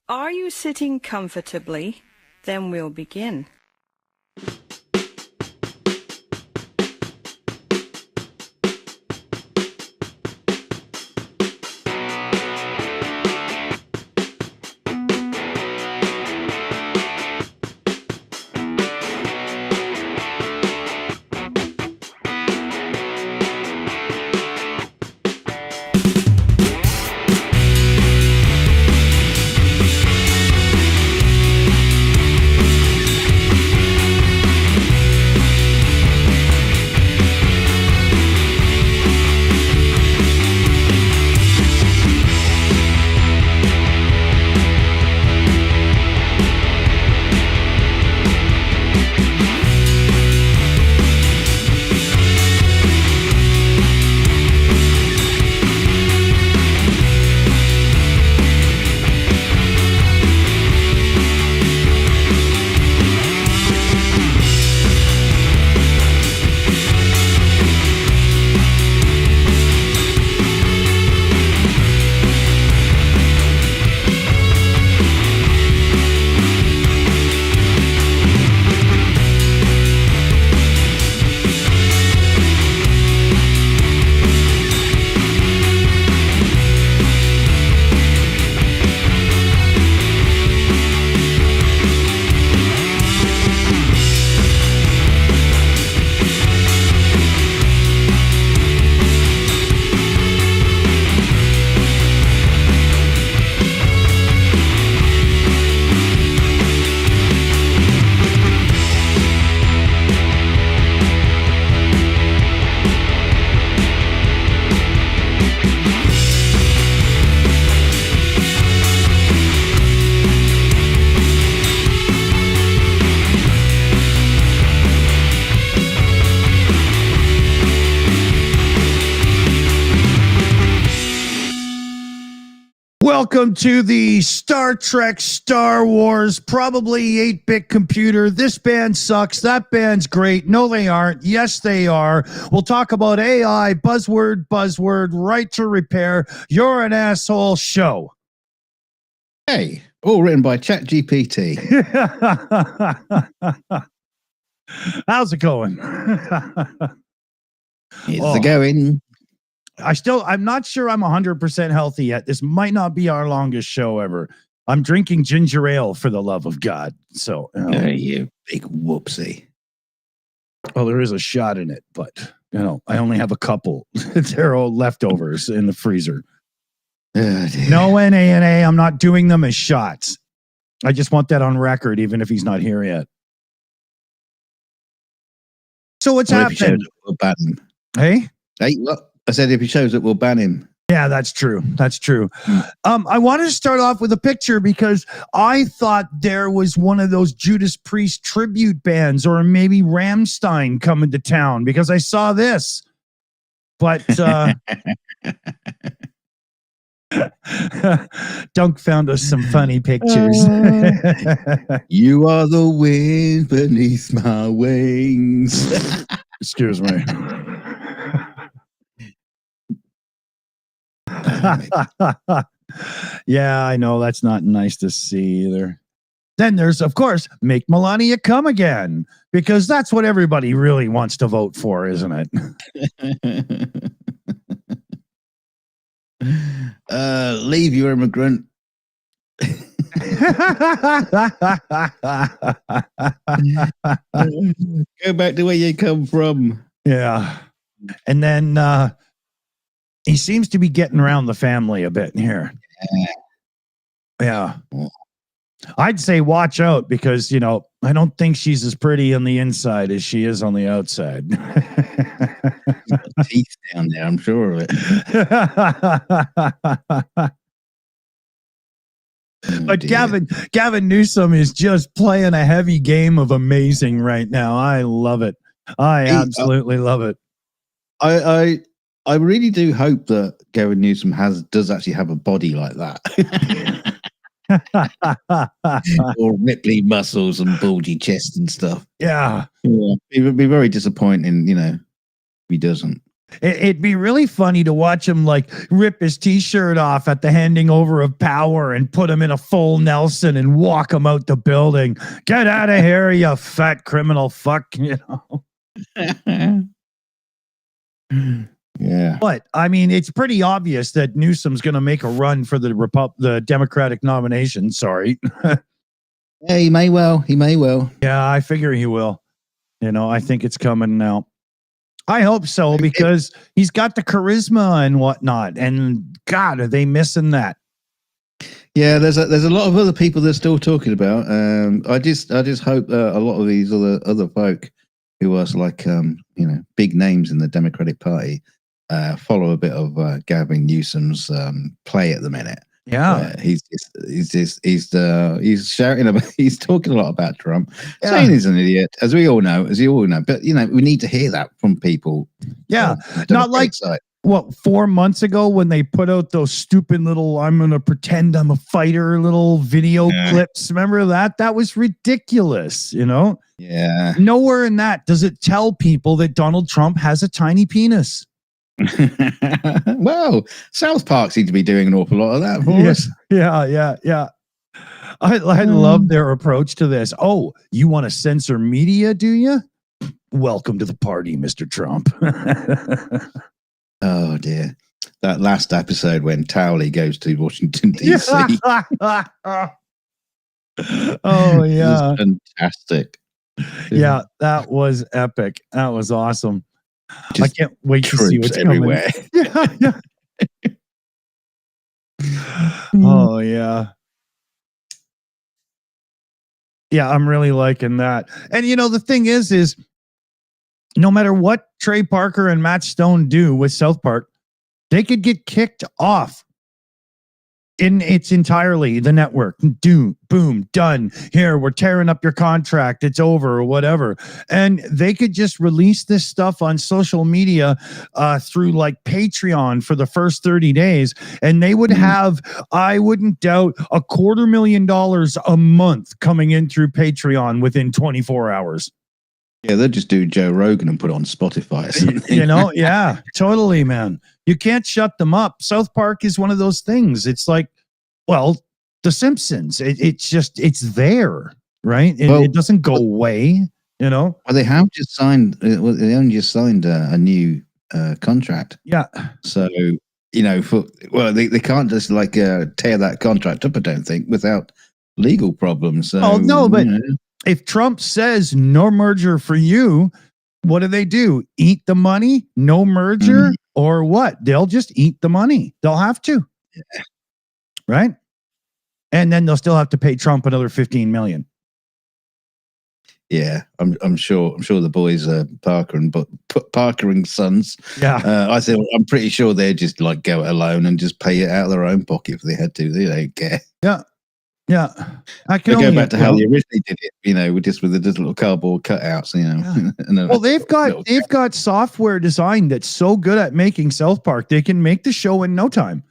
Are you sitting comfortably? Then we'll begin. Welcome to the Star Trek, Star Wars, probably 8-bit computer. This band sucks. That band's great. No, they aren't. Yes, they are. We'll talk about AI, buzzword, right to repair. You're an asshole show. Hey, all written by ChatGPT. How's it going? It's going. I'm not sure I'm 100% healthy yet. This might not be our longest show ever. I'm drinking ginger ale for the love of God. So, you big whoopsie. Well, there is a shot in it, but I only have a couple. They're all leftovers in the freezer. No NA. I'm not doing them as shots. I just want that on record, even if he's not here yet. So what's happening? We'll ban him. Hey, what? I said if he shows it, we'll ban him. Yeah, that's true. That's true. I wanted to start off with a picture because I thought there was one of those Judas Priest tribute bands or maybe Rammstein coming to town because I saw this. But Dunk found us some funny pictures. You are the wind beneath my wings. Excuse me. Yeah, I know that's not nice to see either. Then there's, of course, make Melania come again, because that's what everybody really wants to vote for, isn't it? Leave your immigrant. Go back to where you come from. Yeah. And then he seems to be getting around the family a bit here. Yeah. I'd say watch out because, I don't think she's as pretty on the inside as she is on the outside. Teeth down there, I'm sure of it. But Gavin Newsom is just playing a heavy game of amazing right now. I love it. I absolutely love it. I really do hope that Gavin Newsom does actually have a body like that. Or Ripley muscles and bulgy chest and stuff. Yeah. It would be very disappointing, if he doesn't. It'd be really funny to watch him like rip his t-shirt off at the handing over of power and put him in a full Nelson and walk him out the building. Get out of here, you fat criminal fuck, you know. Yeah. But I mean, it's pretty obvious that Newsom's going to make a run for the Democratic nomination. Sorry. Yeah, he may well. He may well. Yeah, I figure he will. You know, I think it's coming now. I hope so, because he's got the charisma and whatnot. And God, are they missing that? Yeah, there's a lot of other people they're still talking about. I just hope a lot of these other folk who are like big names in the Democratic Party follow a bit of Gavin Newsom's play at the minute. Yeah, he's shouting about, he's talking a lot about Trump, saying he's an idiot, as you all know. But we need to hear that from people. Yeah, not like what 4 months ago when they put out those stupid little "I'm gonna pretend I'm a fighter" little video clips. Remember that? That was ridiculous. You know. Yeah. Nowhere in that does it tell people that Donald Trump has a tiny penis. Well, South Park seems to be doing an awful lot of that for us. Yeah. I love their approach to this. Oh, you want to censor media, do you? Welcome to the party, Mr. Trump. Oh dear. That last episode when Towley goes to Washington, D.C. Oh, yeah. Fantastic. Yeah, that was epic. That was awesome. Just I can't wait to see what's everywhere. Coming. Oh, yeah. Yeah, I'm really liking that. And, the thing is no matter what Trey Parker and Matt Stone do with South Park, they could get kicked off in its entirely, the network. Boom, done. Here, we're tearing up your contract. It's over or whatever. And they could just release this stuff on social media through like Patreon for the first 30 days. And they would have, I wouldn't doubt, $250,000 a month coming in through Patreon within 24 hours. Yeah, they'll just do Joe Rogan and put it on Spotify or something. Yeah, totally, man. You can't shut them up. South Park is one of those things. It's like, well, The Simpsons. It's there, right? It doesn't go away, Well, they have just signed. They only just signed a new contract. Yeah. So they can't just like tear that contract up. I don't think without legal problems. So, oh no, but if Trump says no merger for you, what do? Eat the money? No merger? Or what? They'll just eat the money. They'll have to. Yeah. Right? And then they'll still have to pay Trump another $15 million. Yeah, I'm sure the boys Parker and Sons. Yeah. I'm pretty sure they'd just like go it alone and just pay it out of their own pocket if they had to. They don't care. Yeah. Yeah, I can go back to how they originally did it, with the little cardboard cutouts, Yeah. Well, they've got software design that's so good at making South Park, they can make the show in no time,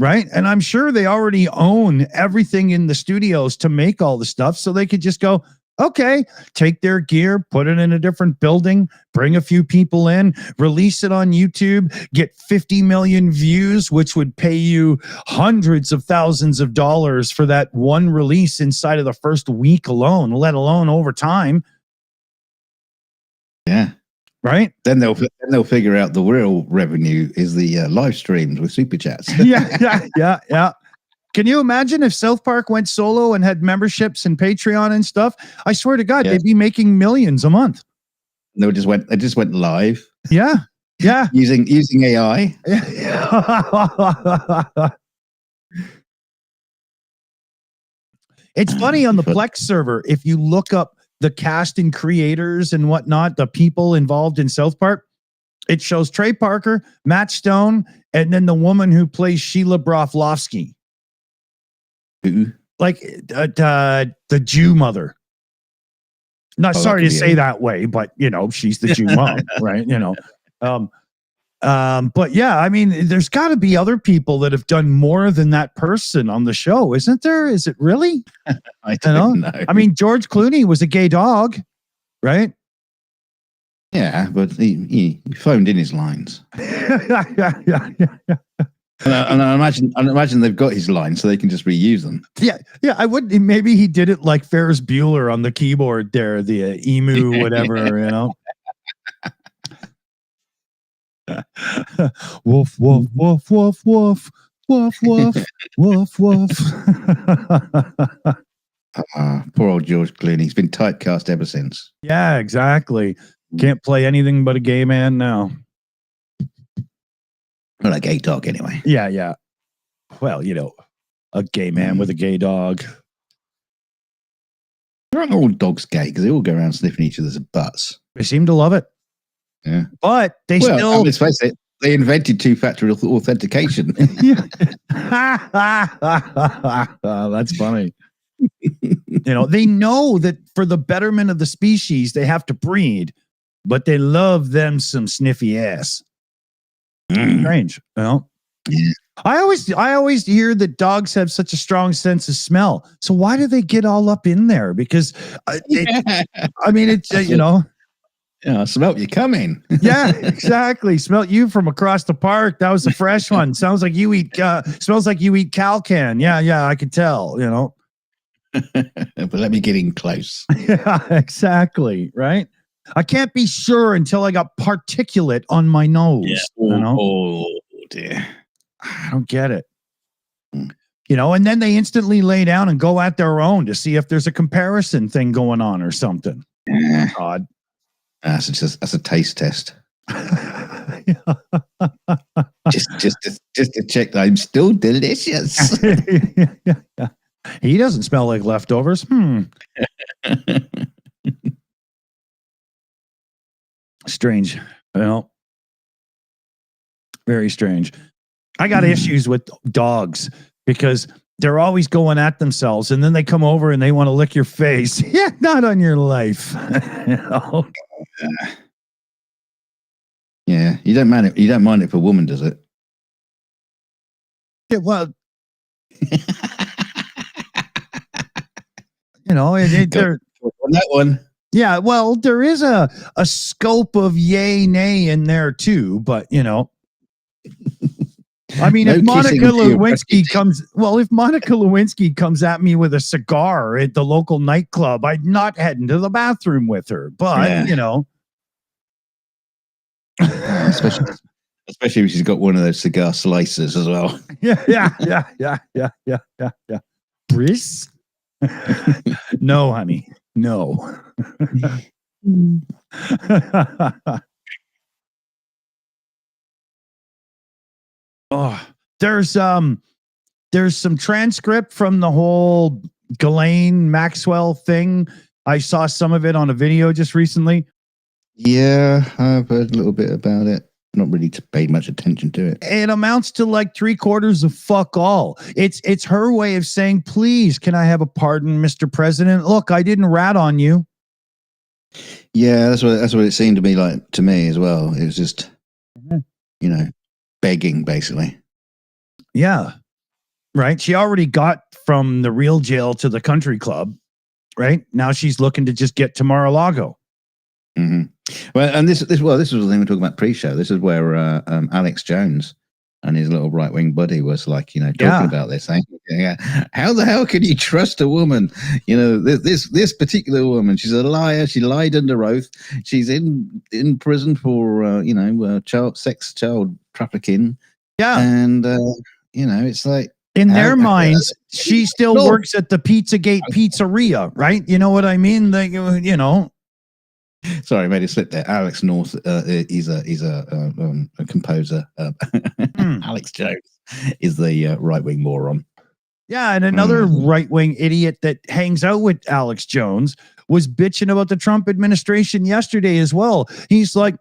right? And I'm sure they already own everything in the studios to make all the stuff, so they could just go, okay, take their gear, put it in a different building, bring a few people in, release it on YouTube, get 50 million views, which would pay you hundreds of thousands of dollars for that one release inside of the first week alone, let alone over time. Yeah. Right? Then they'll figure out the real revenue is the live streams with super chats. Yeah. Can you imagine if South Park went solo and had memberships and Patreon and stuff? I swear to God, they'd be making millions a month. They just went live. Yeah. using AI. It's funny on the Plex server, if you look up the cast and creators and whatnot, the people involved in South Park, it shows Trey Parker, Matt Stone, and then the woman who plays Sheila Broflovsky. Like the Jew mother. Not sorry to say that way, but she's the Jew mom, right? But yeah, I mean, there's got to be other people that have done more than that person on the show, isn't there? Is it really? I don't know. I mean, George Clooney was a gay dog, right? Yeah, but he phoned in his lines. And I imagine they've got his lines, so they can just reuse them. Yeah. I would. Maybe he did it like Ferris Bueller on the keyboard there, the emu, whatever, you know. Woof, woof, woof, woof, woof, woof, woof, woof, woof. Poor old George Clooney. He's been typecast ever since. Yeah, exactly. Can't play anything but a gay man now. Well, a gay dog, anyway. Yeah. Well, you know, a gay man with a gay dog. Aren't all dogs gay? Because they all go around sniffing each other's butts. They seem to love it. Yeah. But they still... I mean, let's face it, they invented two-factor authentication. That's funny. You know, they know that for the betterment of the species, they have to breed, but they love them some sniffy ass. Strange, you know? Yeah. I always hear that dogs have such a strong sense of smell. So why do they get all up in there? Because I mean, it's you know. Yeah, I smelt you coming. Yeah, exactly. Smelt you from across the park. That was a fresh one. Sounds like you eat. Smells like you eat Calcan. Yeah, I could tell. You know. But let me get in close. Yeah, exactly. Right. I can't be sure until I got particulate on my nose. Yeah. You know? Oh dear. I don't get it. You know, and then they instantly lay down and go at their own to see if there's a comparison thing going on or something. Yeah. Odd. That's a taste test. just to check that I'm still delicious. He doesn't smell like leftovers. Strange. You know, very strange. I got issues with dogs because they're always going at themselves, and then they come over and they want to lick your face. Yeah, not on your life. You know? Yeah, you don't mind it. You don't mind it if a woman does it. Yeah, well, you know, on that one. Yeah, well, there is a scope of yay nay in there too, but you know. I mean, if Monica Lewinsky comes at me with a cigar at the local nightclub, I'd not head into the bathroom with her. But you know, especially if she's got one of those cigar slicers as well. Yeah. Briss? No, honey, no. Oh, there's some transcript from the whole Ghislaine Maxwell thing. I saw some of it on a video just recently. Yeah, I've heard a little bit about it. Not really paid much attention to it. It amounts to like 3/4 of fuck all. It's her way of saying, please, can I have a pardon, Mr. President? Look, I didn't rat on you. Yeah, that's what it seemed to be like to me as well. It was just, you know, begging basically. Yeah. Right. She already got from the real jail to the country club. Right. Now she's looking to just get to Mar-a-Lago. Well, and this was the thing we were talking about pre-show. This is where Alex Jones and his little right-wing buddy was like, you know, talking about this. Saying, how the hell can you trust a woman? You know, this particular woman, she's a liar. She lied under oath. She's in prison for child trafficking. Yeah, and you know, it's like in their minds, she still works at the Pizzagate Pizzeria, right? You know what I mean? Like, you know. Sorry, I made it slip there. Alex North, he's a composer. Alex Jones is the right-wing moron. Yeah, and another right-wing idiot that hangs out with Alex Jones was bitching about the Trump administration yesterday as well. He's like,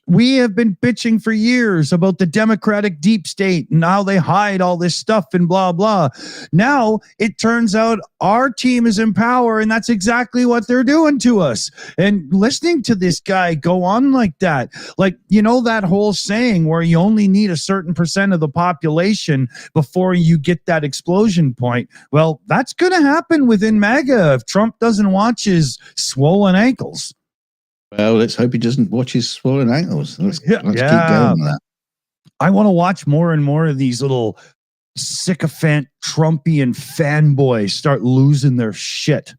we have been bitching for years about the Democratic deep state and how they hide all this stuff and blah, blah. Now it turns out our team is in power and that's exactly what they're doing to us. And listening to this guy go on like that, like, you know, that whole saying where you only need a certain % of the population before you get that explosion point. Well, that's going to happen within MAGA if Trump doesn't watch his swollen ankles. Well, let's hope he doesn't watch his swollen ankles. Let's keep going with that. I want to watch more and more of these little sycophant Trumpian fanboys start losing their shit.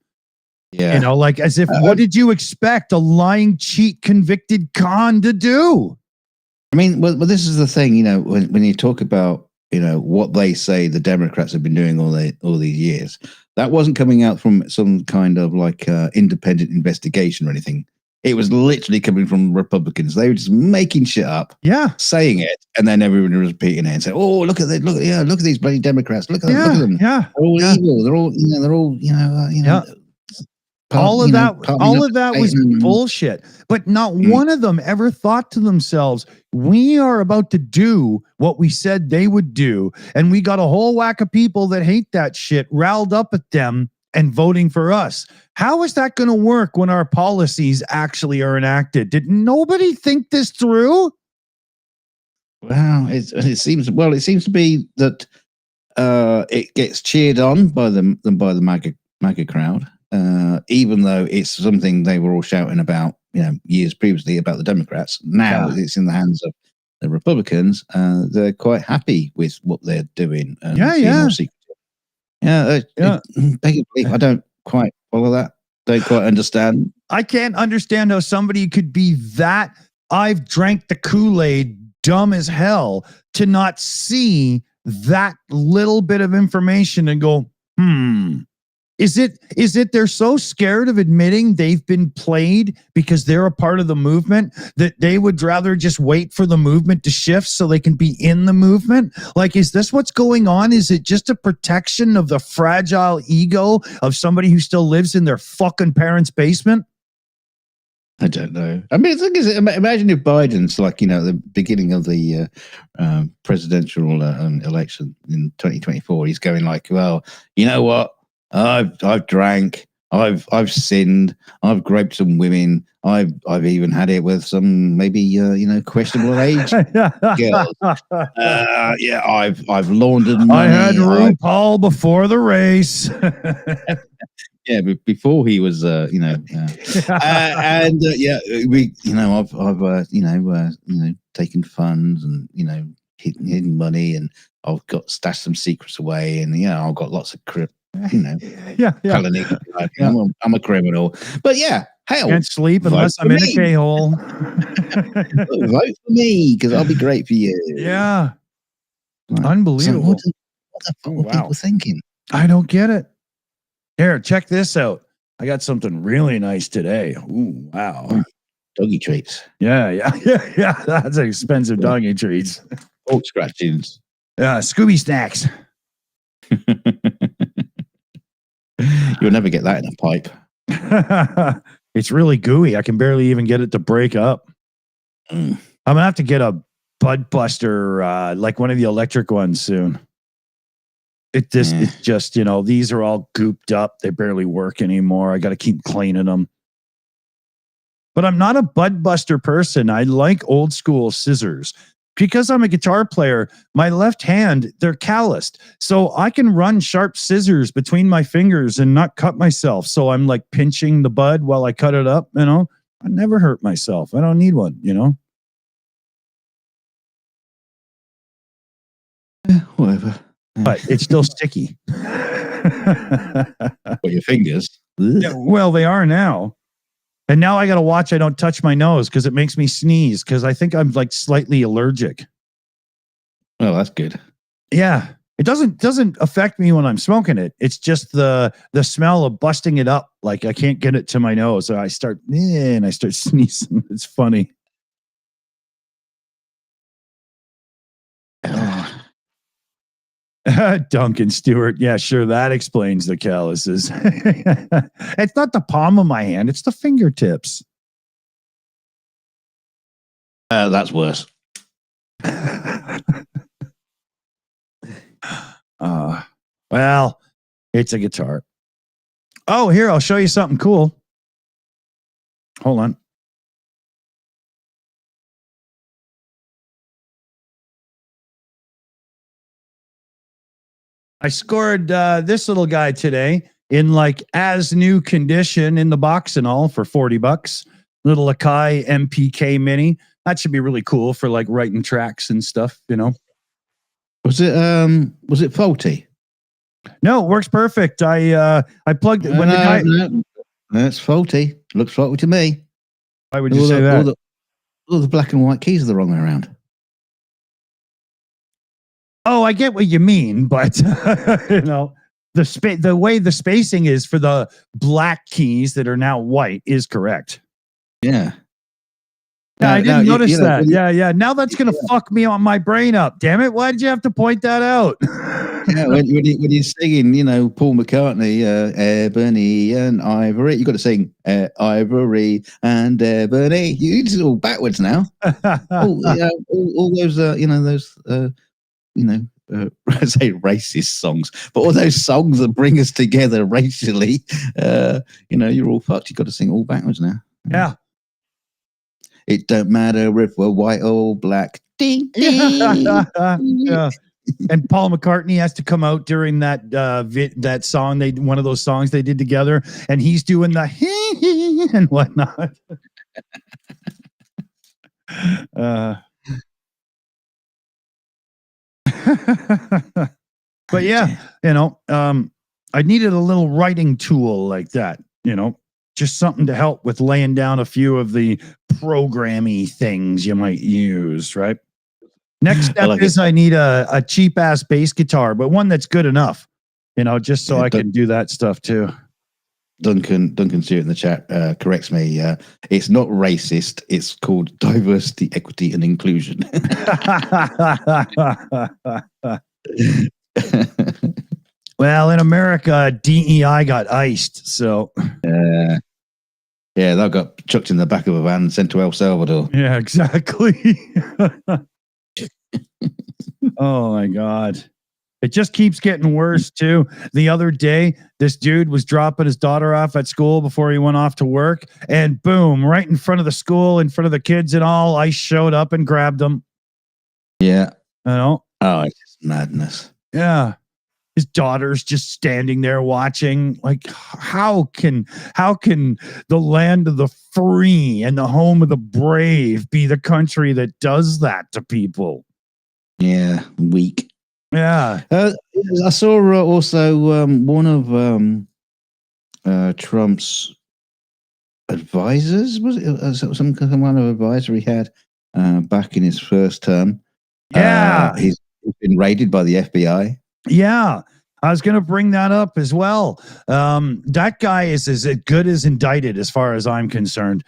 Yeah. You know, like as if, what did you expect a lying, cheat, convicted con to do? I mean, well, this is the thing, you know, when you talk about, you know, what they say the Democrats have been doing all these years, that wasn't coming out from some kind of like independent investigation or anything. It was literally coming from Republicans. They were just making shit up, saying it, and then everyone was repeating it and saying, "Oh, look at that! Look at these bloody Democrats! Look at them! Yeah, they're all evil. They're all, all of that was bullshit. But not one of them ever thought to themselves, we are about to do what we said they would do. And we got a whole whack of people that hate that shit riled up at them and voting for us. How is that going to work when our policies actually are enacted? Did nobody think this through? Well, it seems to be that it gets cheered on by the MAGA crowd. Even though it's something they were all shouting about, you know, years previously about the Democrats. Now it's in the hands of the Republicans. They're quite happy with what they're doing. And beg your belief, I don't quite follow that. Don't quite understand. I can't understand how somebody could be that I've drank the Kool-Aid dumb as hell to not see that little bit of information and go, Is it they're so scared of admitting they've been played because they're a part of the movement that they would rather just wait for the movement to shift so they can be in the movement? Like, is this what's going on? Is it just a protection of the fragile ego of somebody who still lives in their fucking parents' basement? I don't know. I mean, the thing is, imagine if Biden's like, you know, at the beginning of the presidential election in 2024, he's going like, well, you know what? I've drank, I've sinned, I've groped some women, I've even had it with some maybe questionable age girls. I've laundered money. I had RuPaul before the race. Yeah, but before he was, we, I've taken funds and hidden money, and I've got stashed some secrets away, and I've got lots of I'm a criminal, but hell, can't sleep unless I'm in a K-hole. Vote for me because I'll be great for you. Yeah, like, unbelievable. So what the fuck were people thinking? I don't get it. Here, check this out. I got something really nice today. Ooh, wow. Doggy treats. Yeah. That's expensive doggy treats. Pork scratchings. Scooby snacks. You'll never get that in a pipe. It's really gooey. I can barely even get it to break up. I'm going to have to get a Bud Buster, like one of the electric ones soon. It's just, these are all gooped up. They barely work anymore. I got to keep cleaning them. But I'm not a Bud Buster person. I like old school scissors. Because I'm a guitar player, my left hand, they're calloused. So I can run sharp scissors between my fingers and not cut myself. So I'm like pinching the bud while I cut it up, I never hurt myself. I don't need one, Whatever. But it's still sticky. But your fingers. Yeah, well, they are now. And now I got to watch I don't touch my nose because it makes me sneeze because I think I'm like slightly allergic. Oh, that's good. Yeah. It doesn't affect me when I'm smoking it. It's just the smell of busting it up. Like I can't get it to my nose. So I start sneezing. It's funny. Duncan Stewart. Yeah, sure. That explains the calluses. It's not the palm of my hand. It's the fingertips. That's worse. Well, it's a guitar. Oh, here, I'll show you something cool. Hold on. I scored this little guy today in like as new condition in the box and all for $40. little Akai MPK Mini. That should be really cool for like writing tracks and stuff, you know. Was it faulty? No, it works perfect. I plugged it when the guy. No, that's faulty. Looks faulty to me. Why would you say that? All the black and white keys are the wrong way around. Oh, I get what you mean, but you know, the way the spacing is for the black keys that are now white is correct. Yeah. Yeah, I didn't notice that. Yeah. Now that's gonna fuck me on my brain up. Damn it! Why did you have to point that out? Yeah, when you're singing, you know, Paul McCartney, Ebony and Ivory, you got to sing Ivory and Ebony. You just all backwards now. all those, I say racist songs, but all those songs that bring us together racially, you're all fucked. You got to sing all backwards now. Yeah. It don't matter if we're white or black. Ding, ding. Yeah. And Paul McCartney has to come out during that that song, one of those songs they did together, and he's doing the hee and whatnot. But yeah, I needed a little writing tool like that, just something to help with laying down a few of the programmy things you might use, right? Next step is I need a cheap ass bass guitar, but one that's good enough, just so I can do that stuff too. Duncan Stewart in the chat corrects me. It's not racist. It's called diversity, equity, and inclusion. Well, in America, DEI got iced, so yeah, they got chucked in the back of a van and sent to El Salvador. Yeah, exactly. Oh my God. It just keeps getting worse too. The other day, this dude was dropping his daughter off at school before he went off to work, and boom, right in front of the school, in front of the kids and all, I showed up and grabbed him. Yeah. Oh, it's just madness. Yeah. His daughter's just standing there watching. Like, how can the land of the free and the home of the brave be the country that does that to people? Yeah, weak. Yeah. I saw also one of Trump's advisors. Was it some kind of advisor he had back in his first term? Yeah. He's been raided by the FBI. Yeah. I was going to bring that up as well. That guy is as good as indicted as far as I'm concerned.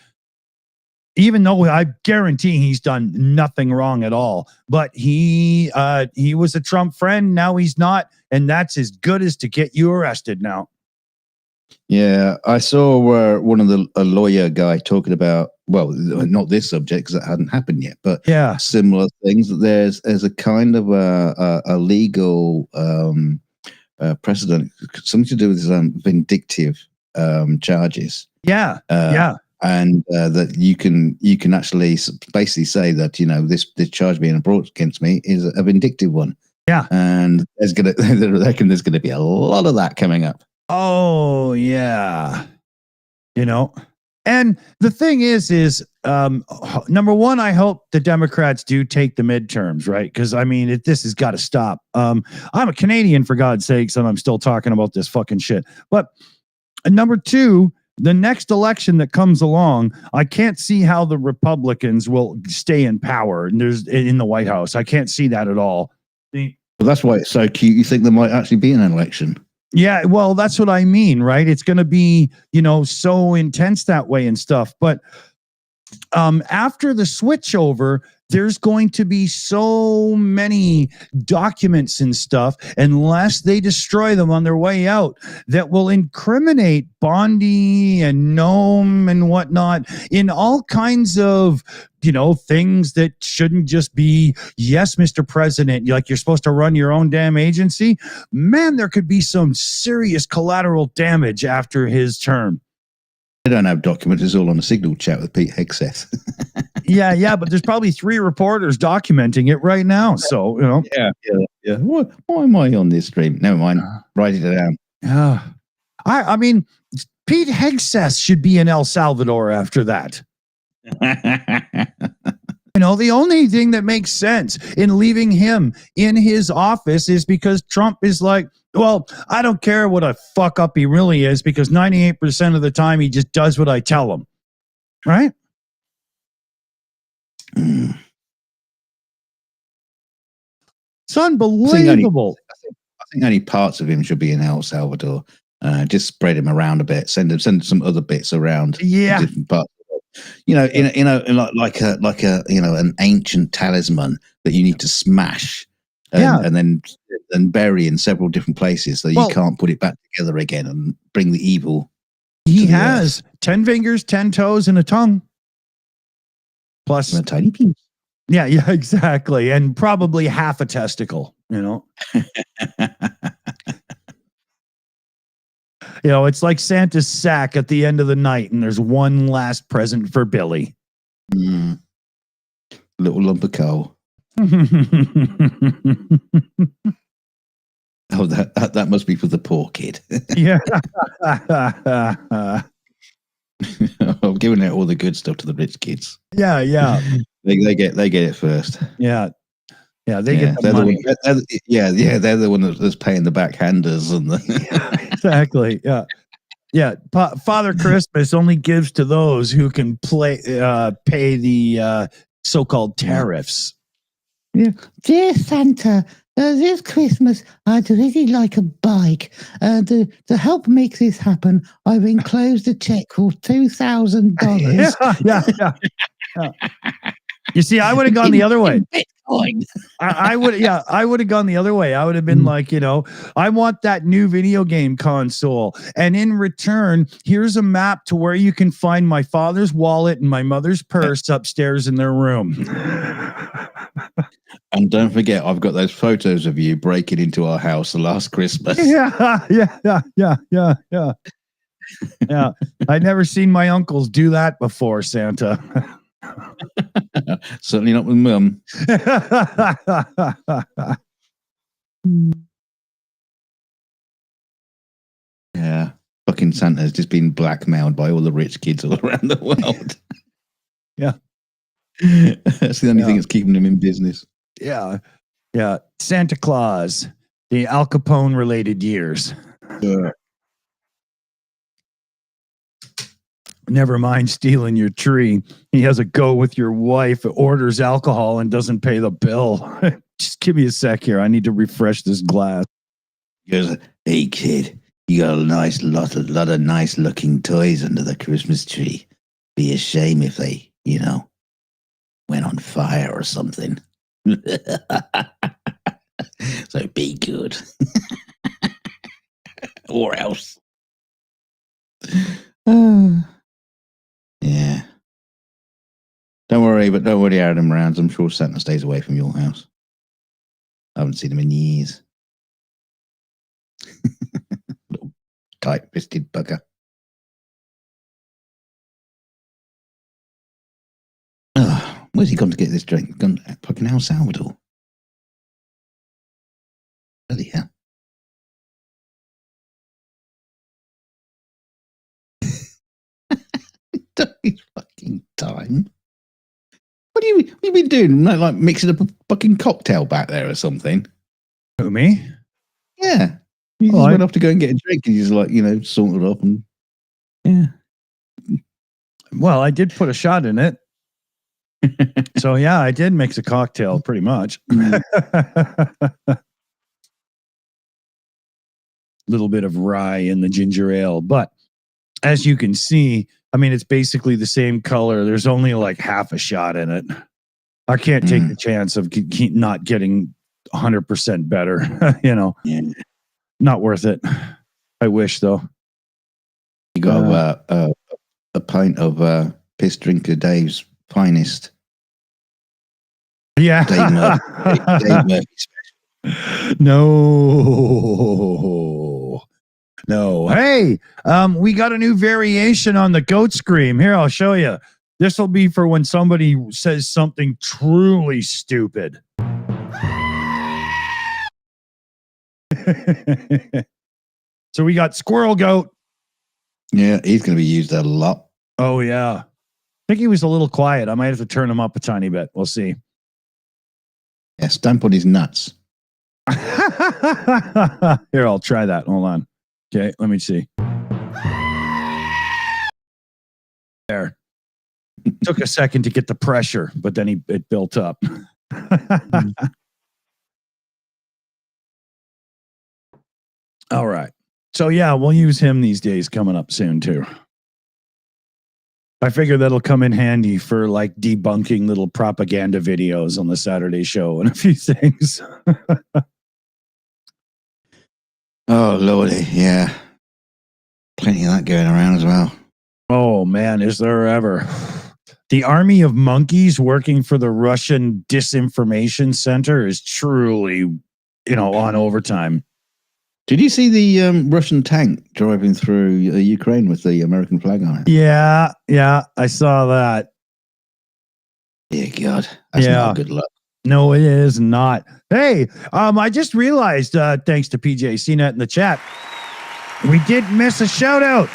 Even though I guarantee he's done nothing wrong at all, but he was a Trump friend. Now he's not, and that's as good as to get you arrested now. Yeah, I saw one of a lawyer guy talking about, well, not this subject because that hadn't happened yet, but yeah, similar things. There's a kind of a legal precedent, something to do with vindictive charges. Yeah, and that you can actually basically say that this charge being brought against me is a vindictive one. Yeah, and there's gonna be a lot of that coming up. Oh yeah, and the thing is number one, I hope the Democrats do take the midterms, right? Because I mean, this has got to stop. I'm a Canadian, for God's sakes, and I'm still talking about this fucking shit. But number two, the next election that comes along, I can't see how the Republicans will stay in power. And there's in the White House, I can't see that at all. Well, that's why it's so cute. You think there might actually be an election? Yeah, well, that's what I mean, right? It's going to be, so intense that way and stuff. But after the switchover, there's going to be so many documents and stuff, unless they destroy them on their way out, that will incriminate Bondi and Gnome and whatnot in all kinds of, things that shouldn't just be, yes, Mr. President, like you're supposed to run your own damn agency. Man, there could be some serious collateral damage after his term. They don't have documents. It's all on a signal chat with Pete Hegseth. Yeah, but there's probably 3 reporters documenting it right now. So, Yeah. Why am I on this stream? Never mind. Write it down. Yeah. I mean, Pete Hegseth should be in El Salvador after that. You know, the only thing that makes sense in leaving him in his office is because Trump is like, well, I don't care what a fuck up he really is, because 98% of the time he just does what I tell him. Right? Mm. It's unbelievable. I think only parts of him should be in El Salvador. Just spread him around a bit. Send some other bits around. Yeah. Different parts. You know, in like a an ancient talisman that you need to smash and then bury in several different places, so you can't put it back together again and bring the evil. He has 10 fingers, 10 toes, and a tongue. Plus a tiny piece. Yeah, exactly. And probably half a testicle, you know. You know, it's like Santa's sack at the end of the night, and there's one last present for Billy. Mm. Little lump of coal. Oh, that must be for the poor kid. Yeah. I'm giving out all the good stuff to the rich kids. Yeah. They get it first. Yeah. They get the money. They're the one that's paying the backhanders and the exactly. Yeah. Father Christmas only gives to those who can pay the so-called tariffs. Yeah. Dear Santa, this Christmas I'd really like a bike. To help make this happen, I've enclosed a check for $2,000. Yeah. You see, I would have gone the other way. Bitcoin. I would have gone the other way. I would have been like, you know, I want that new video game console, and in return, here's a map to where you can find my father's wallet and my mother's purse upstairs in their room. And don't forget, I've got those photos of you breaking into our house last Christmas. Yeah. I'd never seen my uncles do that before, Santa. Certainly not with Mum. Yeah. Fucking Santa's just been blackmailed by all the rich kids all around the world. Yeah. That's the only thing that's keeping them in business. Yeah. Santa Claus, the Al Capone related years. Yeah. Never mind stealing your tree. He has a go with your wife, orders alcohol, and doesn't pay the bill. Just give me a sec here. I need to refresh this glass. He goes, hey, kid, you got a nice lot of nice looking toys under the Christmas tree. Be a shame if they, went on fire or something. So be good. Or else. Yeah. Don't worry Adam rounds. I'm sure Santa stays away from your house. I haven't seen him in years. Little tight-fisted bugger. Where's he gone to get this drink? Gone to fucking El Salvador. Bloody hell. His fucking time. What have you been doing? Like mixing up a fucking cocktail back there or something? Who, me? Yeah. He just went off to go and get a drink, and he's like, sorted up and yeah. Well, I did put a shot in it. So yeah, I did mix a cocktail pretty much. Little bit of rye in the ginger ale, but as you can see, I mean, it's basically the same color. There's only like half a shot in it. I can't take the chance of not getting 100% better. Not worth it. I wish though. You got a pint of piss drinker Dave's finest. Yeah. Dave Murphy special. No. Hey, we got a new variation on the goat scream. Here, I'll show you. This will be for when somebody says something truly stupid. So we got squirrel goat. Yeah, he's going to be used a lot. Oh, yeah. think he was a little quiet. I might have to turn him up a tiny bit. We'll see. Yeah, stamp on his nuts. Here, I'll try that. Hold on. Okay, let me see. There. Took a second to get the pressure, but then it built up. All right. So yeah, we'll use him these days coming up soon too. I figure that'll come in handy for like debunking little propaganda videos on the Saturday show and a few things. Oh, Lordy. Yeah. Plenty of that going around as well. Oh, man, is there ever. The army of monkeys working for the Russian disinformation center is truly, on overtime. Did you see the Russian tank driving through Ukraine with the American flag on it? Yeah, I saw that. Dear God, that's not good luck. No, it is not. Hey, I just realized, thanks to PJ CNET in the chat, we did miss a shout out.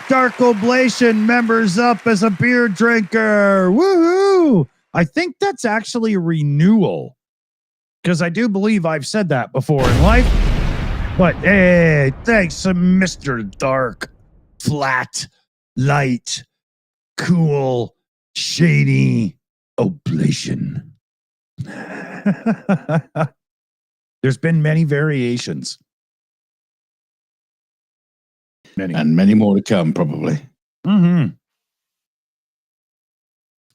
Dark Oblation members up as a beer drinker. Woohoo! I think that's actually a renewal, because I do believe I've said that before in life. But hey, thanks to Mr. Dark, Flat, Light, Cool, Shady Oblation. There's been many variations. And many more to come, probably. Mm-hmm.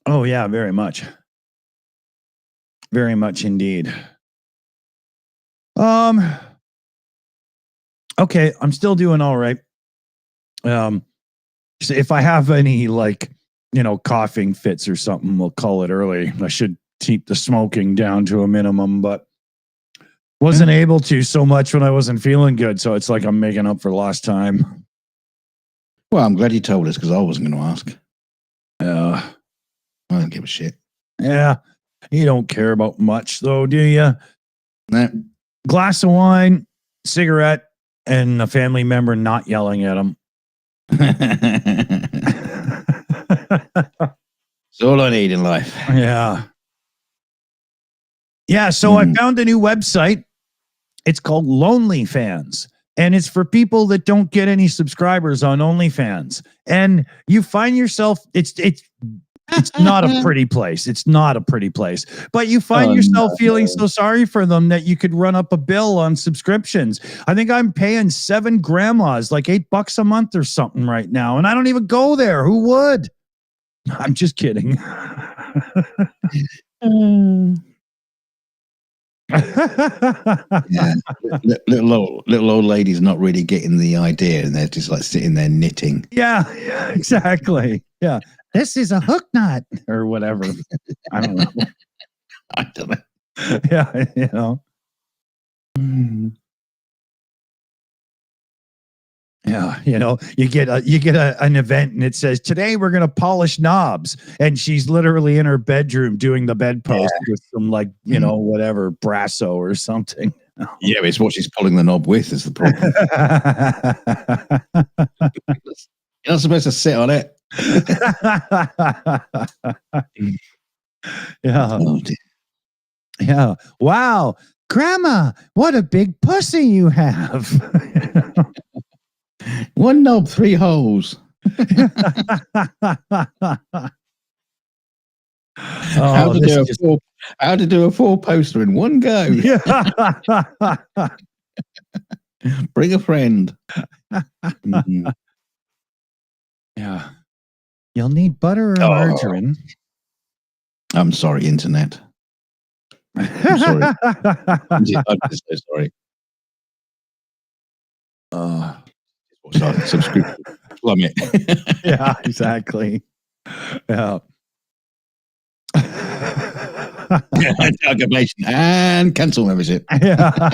Oh, yeah, very much. Very much indeed. Okay, I'm still doing all right. So if I have any, coughing fits or something, we'll call it early. I should keep the smoking down to a minimum, but wasn't able to so much when I wasn't feeling good. So it's like I'm making up for lost time. Well, I'm glad you told us, because I wasn't going to ask. I don't give a shit. Yeah, you don't care about much, though, do you? No. Glass of wine, cigarette, and a family member not yelling at him. It's all I need in life. Yeah. Yeah, so I found a new website. It's called LonelyFans. And it's for people that don't get any subscribers on OnlyFans. And you find yourself, it's not a pretty place. It's not a pretty place. But you find yourself feeling so sorry for them that you could run up a bill on subscriptions. I think I'm paying 7 grandmas like $8 a month or something right now. And I don't even go there. Who would? I'm just kidding. Yeah, little old ladies not really getting the idea, and they're just like sitting there knitting. Yeah, exactly. Yeah, this is a hook knot or whatever. I don't know. I don't know. Yeah, Yeah, you get an event and it says today we're gonna polish knobs, and she's literally in her bedroom doing the bedpost with some whatever Brasso or something. Yeah, it's what she's pulling the knob with is the problem. You're not supposed to sit on it. Yeah. Oh, dear. Yeah. Wow, Grandma, what a big pussy you have. One knob, 3 holes. How to do a 4-poster in one go. Yeah. Bring a friend. Yeah. You'll need butter or margarine. I'm sorry, Internet. I'm sorry. I'm just so sorry. Subscription plummet. Yeah, exactly. Yeah. Aggravation and cancel membership. Yeah.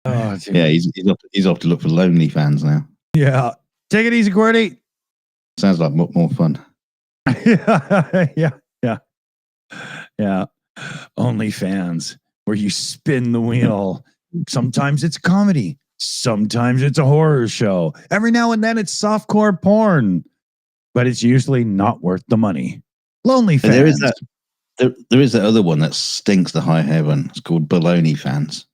Yeah, he's off to look for lonely fans now. Yeah. Take it easy, Gordy. Sounds like more fun. Yeah. OnlyFans, where you spin the wheel. Sometimes it's comedy. Sometimes it's a horror show. Every now and then it's softcore porn, but it's usually not worth the money. Lonely fans. There is that. There is that other one that stinks to high heaven. It's called Baloney Fans.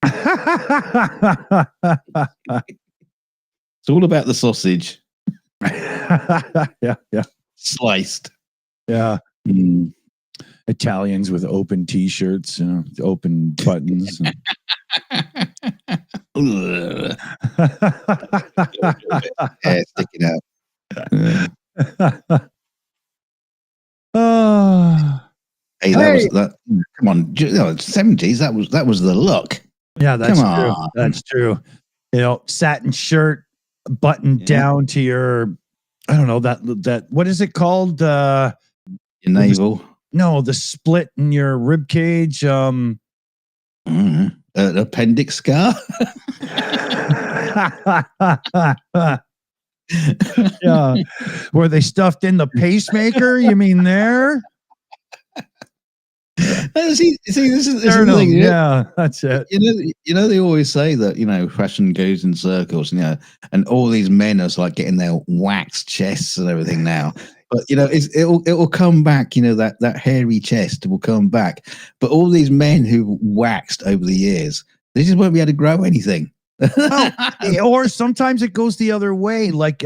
It's all about the sausage. Yeah. Sliced. Yeah. Mm. Italians with open t-shirts, open buttons. Hair sticking out. Hey, that was that. Come on, 70s. That was the look. Yeah, that's true. That's true. Satin shirt, buttoned down to your, I don't know, that what is it called? Your navel. No, the split in your rib cage. Appendix scar. Yeah, where they stuffed in the pacemaker. You mean there? See, this is the thing. Yeah, that's it. They always say that fashion goes in circles, and all these men are like getting their waxed chests and everything now. But it'll come back. That hairy chest will come back. But all these men who waxed over the years, they just won't be able to grow anything. Or sometimes it goes the other way. Like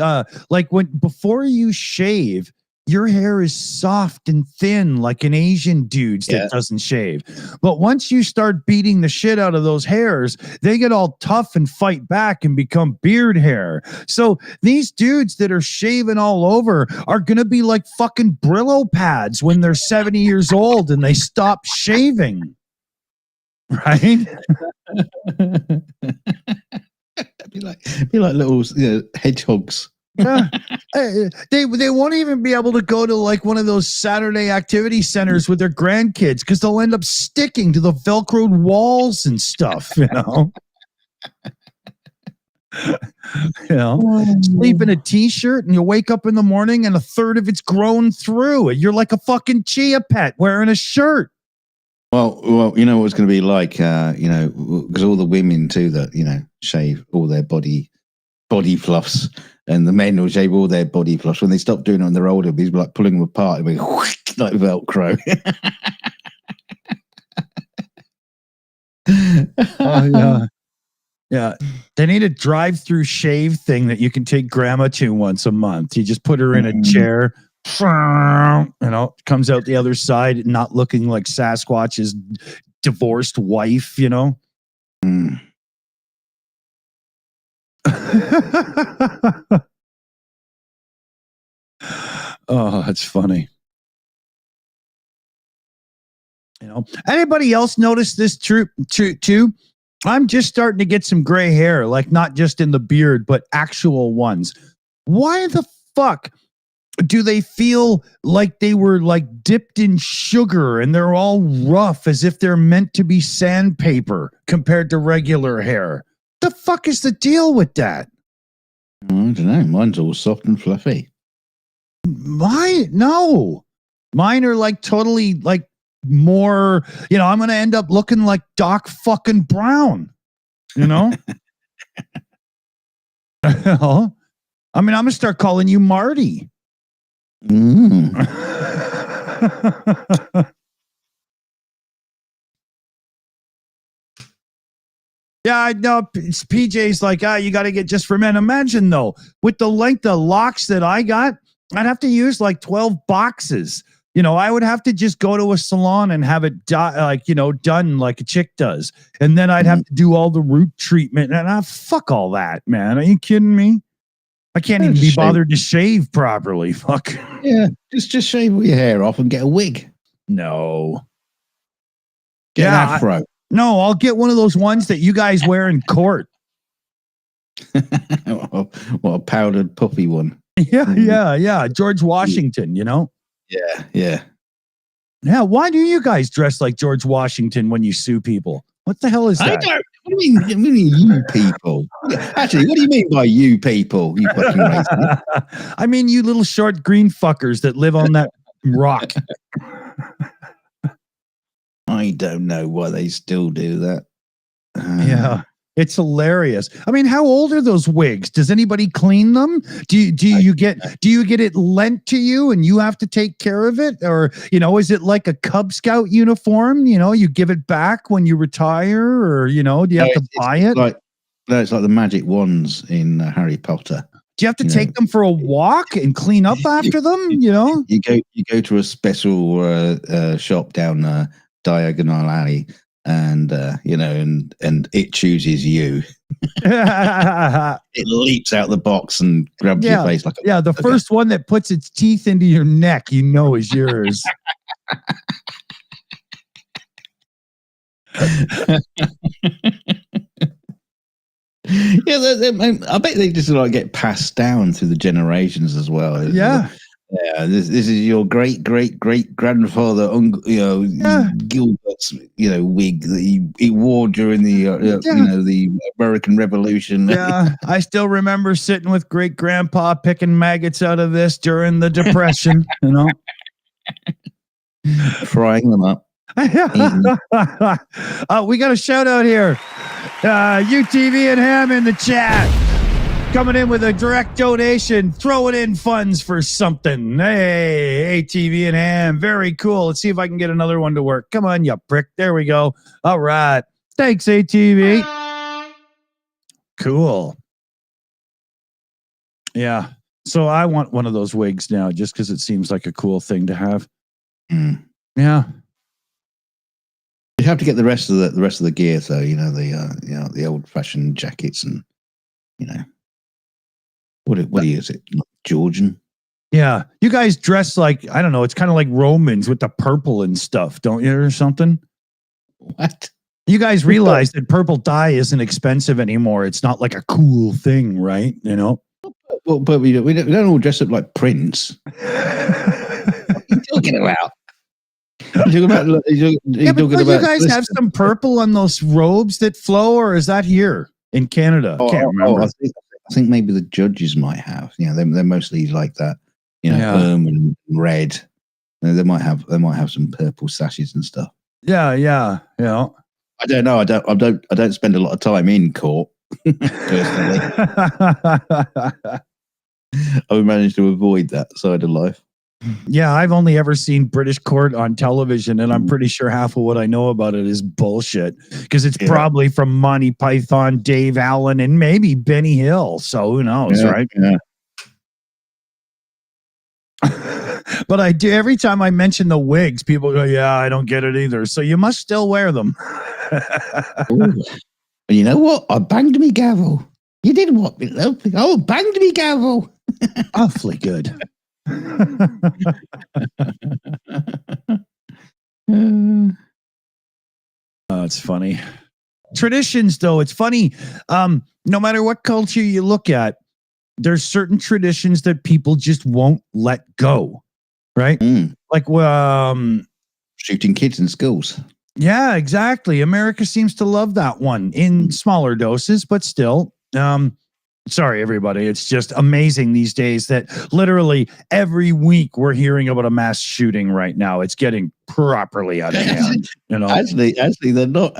when before you shave, your hair is soft and thin like an Asian dude's that doesn't shave. But once you start beating the shit out of those hairs, they get all tough and fight back and become beard hair. So these dudes that are shaving all over are going to be like fucking Brillo pads when they're 70 years old and they stop shaving. Right? be like little hedgehogs. Yeah. They won't even be able to go to like one of those Saturday activity centers with their grandkids because they'll end up sticking to the Velcroed walls and stuff, Sleep in a t-shirt and you wake up in the morning and a third of it's grown through. You're like a fucking chia pet wearing a shirt. Well, you know what it's going to be like, because all the women too that shave all their body fluffs, and the men will shave all their body fluffs. When they stop doing it when they're older, they'll be like pulling them apart, it'll be like Velcro. Oh yeah. They need a drive-through shave thing that you can take grandma to once a month. You just put her in a chair. Comes out the other side, not looking like Sasquatch's divorced wife, Oh, that's funny. Anybody else notice this too? I'm just starting to get some gray hair, like not just in the beard, but actual ones. Why the fuck do they feel like they were like dipped in sugar and they're all rough as if they're meant to be sandpaper compared to regular hair? The fuck is the deal with that? I don't know. Mine's all soft and fluffy. Mine are like totally like more, I'm going to end up looking like Doc fucking Brown, I'm going to start calling you Marty. Yeah, I know. PJ's like, you got to get just for men. Imagine though, with the length of locks that I got, I'd have to use like 12 boxes. I would have to just go to a salon and have it done like a chick does. And then I'd have to do all the root treatment. And fuck all that, man. Are you kidding me? I can't even be bothered to shave properly. Fuck. Yeah, just shave all your hair off and get a wig. No. Get an afro. No, I'll get one of those ones that you guys wear in court. What a powdered puffy one. Yeah. George Washington, Yeah. Yeah, why do you guys dress like George Washington when you sue people? What the hell is that? I don't. What do you mean you people? Actually, what do you mean by you people? You fucking racist. I mean, you little short green fuckers that live on that rock. I don't know why they still do that. Yeah. It's hilarious. I mean, how old are those wigs? Does anybody clean them? Do you get it lent to you and you have to take care of it? Or, is it like a Cub Scout uniform? You give it back when you retire, or, do you have to buy it? It's like the magic wands in Harry Potter. Do you have to take them for a walk and clean up after them? You go to a special shop down Diagonal Alley, and and it chooses you. It leaps out the box and grabs your face like the first one that puts its teeth into your neck, is yours. I bet they just get passed down through the generations as well. Yeah. Yeah, this is your great grandfather, Gilbert's, wig that he wore during the the American Revolution. Yeah, I still remember sitting with great grandpa picking maggots out of this during the Depression. Frying them up. We got a shout out here. UTV and Ham in the chat. Coming in with a direct donation, throwing in funds for something. Hey, ATV and Ham. Very cool. Let's see if I can get another one to work. Come on, you prick. There we go. All right. Thanks, ATV. Cool. Yeah. So I want one of those wigs now just because it seems like a cool thing to have. Mm. Yeah. You have to get the rest of the gear, so the old fashioned jackets and what is it? Georgian? Yeah. You guys dress like, I don't know, it's kind of like Romans with the purple and stuff, don't you, or something? What? You guys realize that purple dye isn't expensive anymore. It's not like a cool thing, right? Well, but we don't all dress up like Prince. What are you talking about? You guys have some purple on those robes that flow, or is that here in Canada? Can't remember. I think maybe the judges might have. They're mostly like that. Erm and red. They might have some purple sashes and stuff. Yeah. I don't know. I don't spend a lot of time in court personally. I managed to avoid that side of life. Yeah, I've only ever seen British court on television, and I'm pretty sure half of what I know about it is bullshit because it's probably from Monty Python, Dave Allen, and maybe Benny Hill. So who knows, right? Yeah. But I do, every time I mention the wigs, people go, yeah, I don't get it either. So you must still wear them. You know what? I banged me gavel. You did what? Oh, banged me gavel. Awfully good. Oh, it's funny. Traditions, though, it's funny. No matter what culture you look at, there's certain traditions that people just won't let go, right? Like, shooting kids in schools. Yeah, exactly. America seems to love that one in smaller doses, but still. Sorry, everybody. It's just amazing these days that literally every week we're hearing about a mass shooting right now. It's getting properly out of hand. Actually, they're not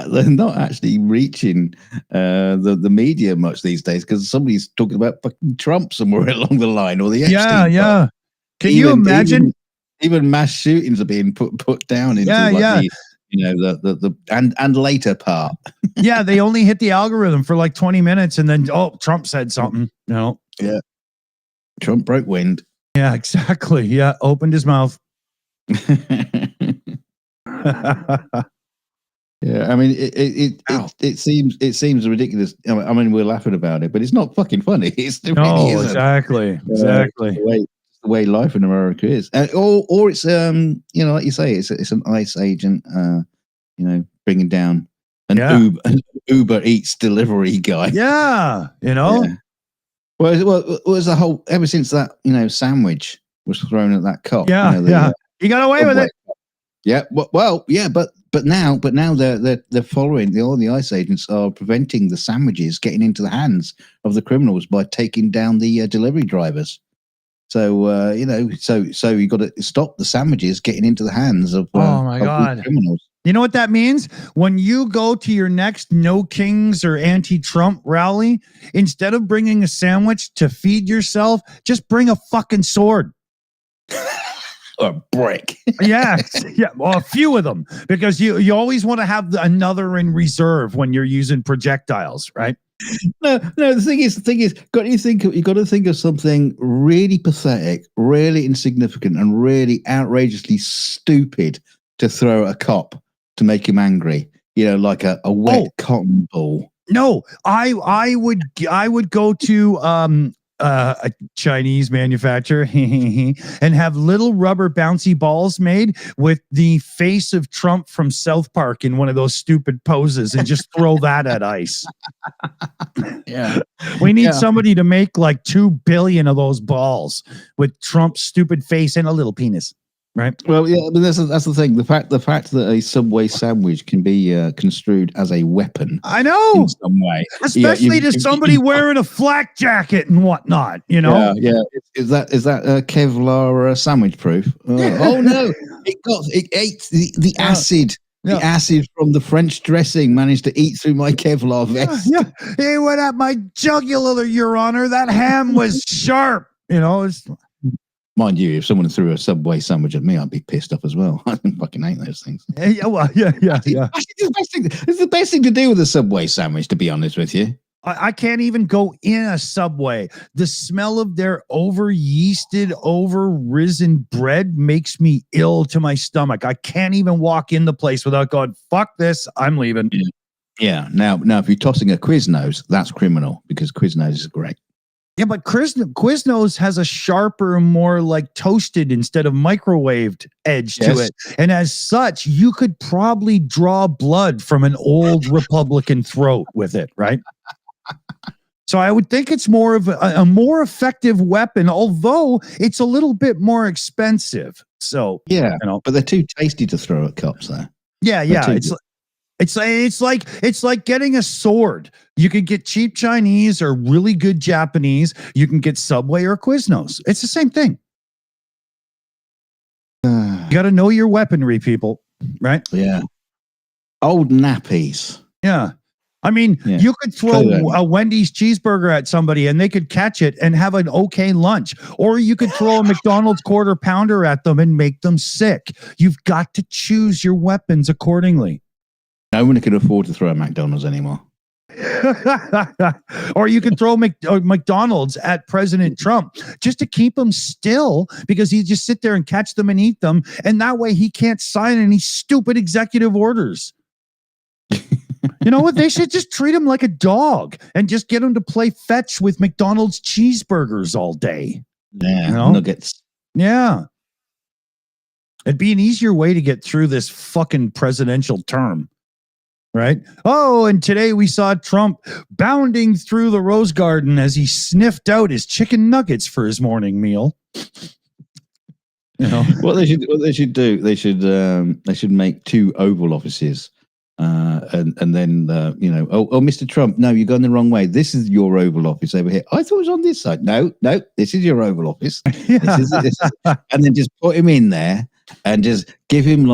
actually reaching the media much these days because somebody's talking about fucking Trump somewhere along the line or the Epstein. Yeah. Can you imagine? Even mass shootings are being put down into the and later part. Yeah, they only hit the algorithm for like 20 minutes and then Trump said something. Yeah. Trump broke wind. Yeah, exactly. Yeah, opened his mouth. Yeah, I mean it seems ridiculous. I mean we're laughing about it, but it's not fucking funny. Exactly. The way life in America is, or it's like you say, it's an ICE agent, bringing down an Uber Eats delivery guy. Yeah, Well, it was the whole ever since that sandwich was thrown at that cop. He got away with it. Yeah, but now they're following all the ICE agents are preventing the sandwiches getting into the hands of the criminals by taking down the delivery drivers. So so you got to stop the sandwiches getting into the hands of God criminals. You know what that means? When you go to your next No Kings or anti-Trump rally, instead of bringing a sandwich to feed yourself, just bring a fucking sword. Or a brick. Yeah, well, a few of them, because you always want to have another in reserve when you're using projectiles, right? No. The thing is, you got to think of something really pathetic, really insignificant, and really outrageously stupid to throw at a cop to make him angry. You know, like a wet cotton ball. No, I would go to a Chinese manufacturer and have little rubber bouncy balls made with the face of Trump from South Park in one of those stupid poses and just throw that at ICE. Yeah. We need somebody to make like 2 billion of those balls with Trump's stupid face and a little penis. Right. Well, yeah, but that's the thing. The fact that a Subway sandwich can be construed as a weapon. I know. In some way, especially to somebody wearing a flak jacket and whatnot. You know. Yeah. Is that Kevlar sandwich proof? Oh no! It ate the acid. The acid from the French dressing managed to eat through my Kevlar vest. Yeah. It went at my jugular, Your Honor. That ham was sharp. You know. Mind you, if someone threw a Subway sandwich at me, I'd be pissed off as well. I fucking hate those things. Yeah. It's the best thing to do with a Subway sandwich, to be honest with you. I can't even go in a Subway. The smell of their over-yeasted, over-risen bread makes me ill to my stomach. I can't even walk in the place without going, fuck this, I'm leaving. Yeah. Now, if you're tossing a Quiznos, that's criminal, because Quiznos is great. Yeah, but Quiznos has a sharper, more like toasted instead of microwaved edge to it. And as such, you could probably draw blood from an old Republican throat with it, right? So I would think it's more of a more effective weapon, although it's a little bit more expensive. So, yeah, but they're too tasty to throw at cops, though. Yeah. It's like getting a sword. You could get cheap Chinese or really good Japanese. You can get Subway or Quiznos. It's the same thing. You got to know your weaponry, people, right? Yeah. Old nappies. Yeah. I mean, you could throw a Wendy's cheeseburger at somebody and they could catch it and have an okay lunch. Or you could throw a McDonald's quarter pounder at them and make them sick. You've got to choose your weapons accordingly. No one can afford to throw a McDonald's anymore. Or you can throw McDonald's at President Trump just to keep him still, because he just sit there and catch them and eat them. And that way he can't sign any stupid executive orders. You know what? They should just treat him like a dog and just get him to play fetch with McDonald's cheeseburgers all day. Yeah, you know? Nuggets. Yeah. It'd be an easier way to get through this fucking presidential term. Right? Oh, and today we saw Trump bounding through the Rose Garden as he sniffed out his chicken nuggets for his morning meal. You know what they should do? They should make 2 Oval Offices, and then Mr. Trump, no, you're going the wrong way. This is your Oval Office over here. I thought it was on this side. No, this is your Oval Office. Yeah. This is, and then just put him in there. And just give him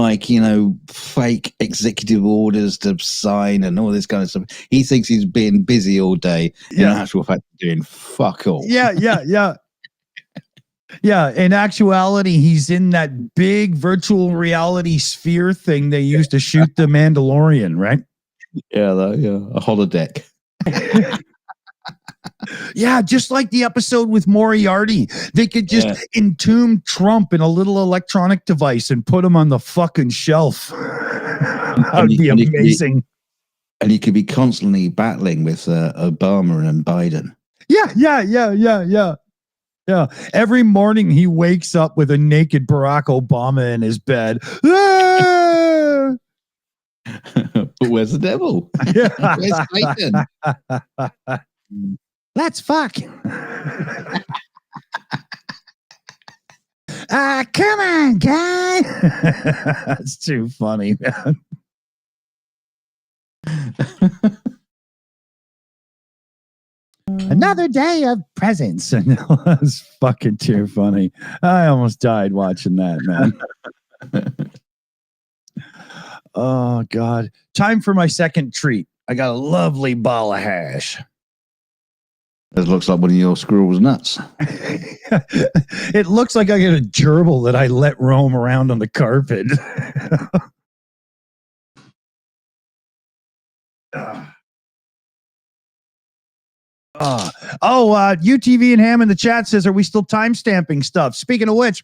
fake executive orders to sign and all this kind of stuff. He thinks he's being busy all day. In actual fact, doing fuck all. Yeah. Yeah. In actuality, he's in that big virtual reality sphere thing they used to shoot the Mandalorian, right? Yeah, a holodeck. Yeah, just like the episode with Moriarty. They could just entomb Trump in a little electronic device and put him on the fucking shelf. That would be amazing. And he could be constantly battling with Obama and Biden. Yeah. Every morning he wakes up with a naked Barack Obama in his bed. But where's the devil? Where's Satan? Let's fuck. Come on, guy. That's too funny, man. Another day of presents. That's fucking too funny. I almost died watching that, man. Oh, God. Time for my second treat. I got a lovely ball of hash. It looks like one of your squirrel's nuts. It looks like I got a gerbil that I let roam around on the carpet. UTV and Ham in the chat says, are we still time stamping stuff? Speaking of which,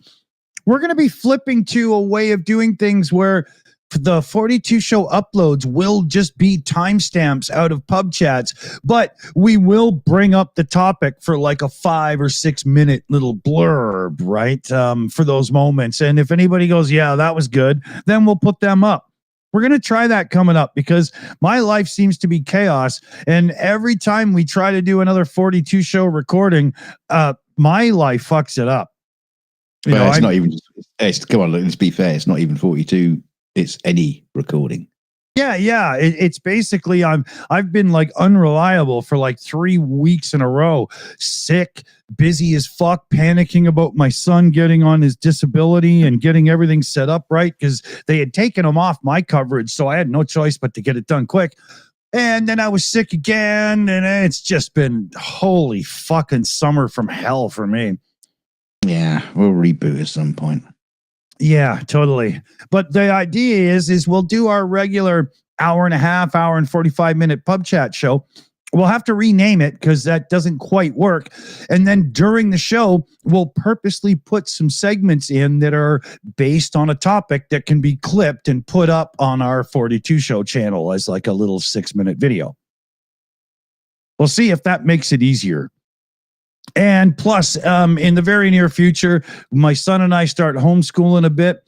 we're going to be flipping to a way of doing things where the 42 show uploads will just be timestamps out of pub chats, but we will bring up the topic for like a 5 or 6 minute little blurb, right? For those moments. And if anybody goes, yeah, that was good, then we'll put them up. We're going to try that coming up because my life seems to be chaos. And every time we try to do another 42 show recording, my life fucks it up. It's not even, come on, let's be fair. It's not even 42. It's any recording. Yeah. It's basically I've been like unreliable for like 3 weeks in a row, sick, busy as fuck, panicking about my son getting on his disability and getting everything set up right because they had taken him off my coverage, so I had no choice but to get it done quick. And then I was sick again, and it's just been holy fucking summer from hell for me. Yeah, we'll reboot at some point. Yeah, totally. But the idea is we'll do our regular hour and a half, hour and 45-minute pub chat show. We'll have to rename it because that doesn't quite work. And then during the show, we'll purposely put some segments in that are based on a topic that can be clipped and put up on our 42 show channel as like a little 6-minute video. We'll see if that makes it easier. And plus, in the very near future, my son and I start homeschooling a bit,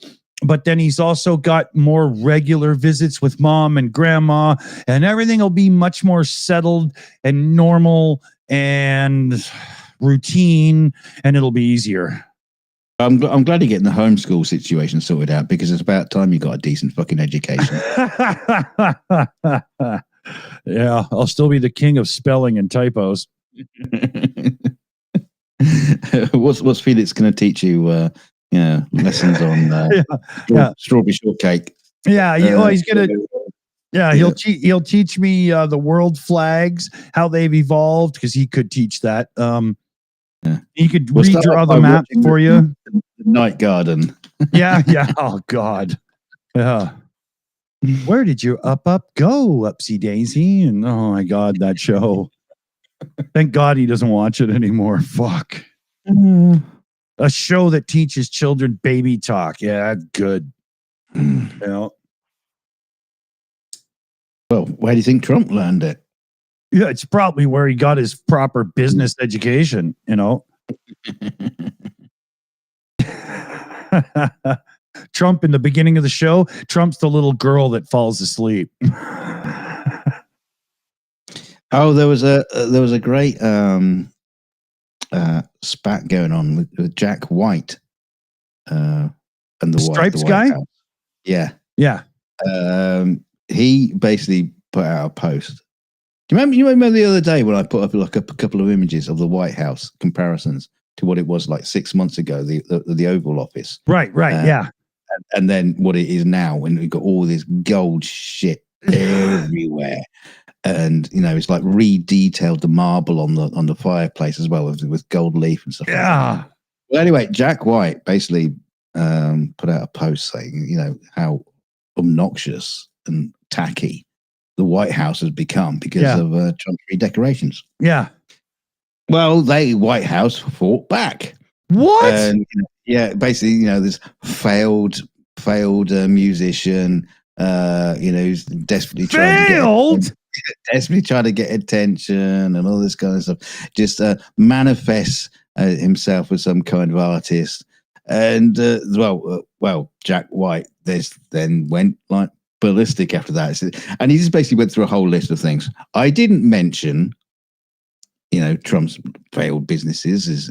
but then he's also got more regular visits with mom and grandma, and everything will be much more settled and normal and routine, and it'll be easier. I'm glad you're getting the homeschool situation sorted out because it's about time you got a decent fucking education. Yeah, I'll still be the king of spelling and typos. What's Felix going to teach you? Lessons on strawberry shortcake. Yeah, he's gonna. Yeah, he'll teach me the world flags, how they've evolved, because he could teach that. He could redraw the map for you. The Night Garden. Yeah. Oh God. Yeah. Where did your up go, Upsy Daisy? And oh my God, that show. Thank God he doesn't watch it anymore. Fuck. A show that teaches children baby talk. Yeah, that's good. Well, where do you think Trump learned it? Yeah, it's probably where he got his proper business education, Trump in the beginning of the show, Trump's the little girl that falls asleep. Oh, there was a great spat going on with Jack White and the Stripes White guy. House. Yeah. He basically put out a post. Do you remember the other day when I put up like a couple of images of the White House comparisons to what it was like 6 months ago, the Oval Office? Right. Yeah. And then what it is now when we've got all this gold shit everywhere. And it's like re-detailed the marble on the fireplace as well with gold leaf and stuff. Yeah. Like that. Well, anyway, Jack White basically put out a post saying, how obnoxious and tacky the White House has become because of Trump's redecorations. Yeah. Well, the White House fought back. What? And, basically, this failed musician, who's desperately trying to get attention and all this kind of stuff. Just manifests himself as some kind of artist. And Jack White then went like ballistic after that. And he just basically went through a whole list of things. I didn't mention, Trump's failed businesses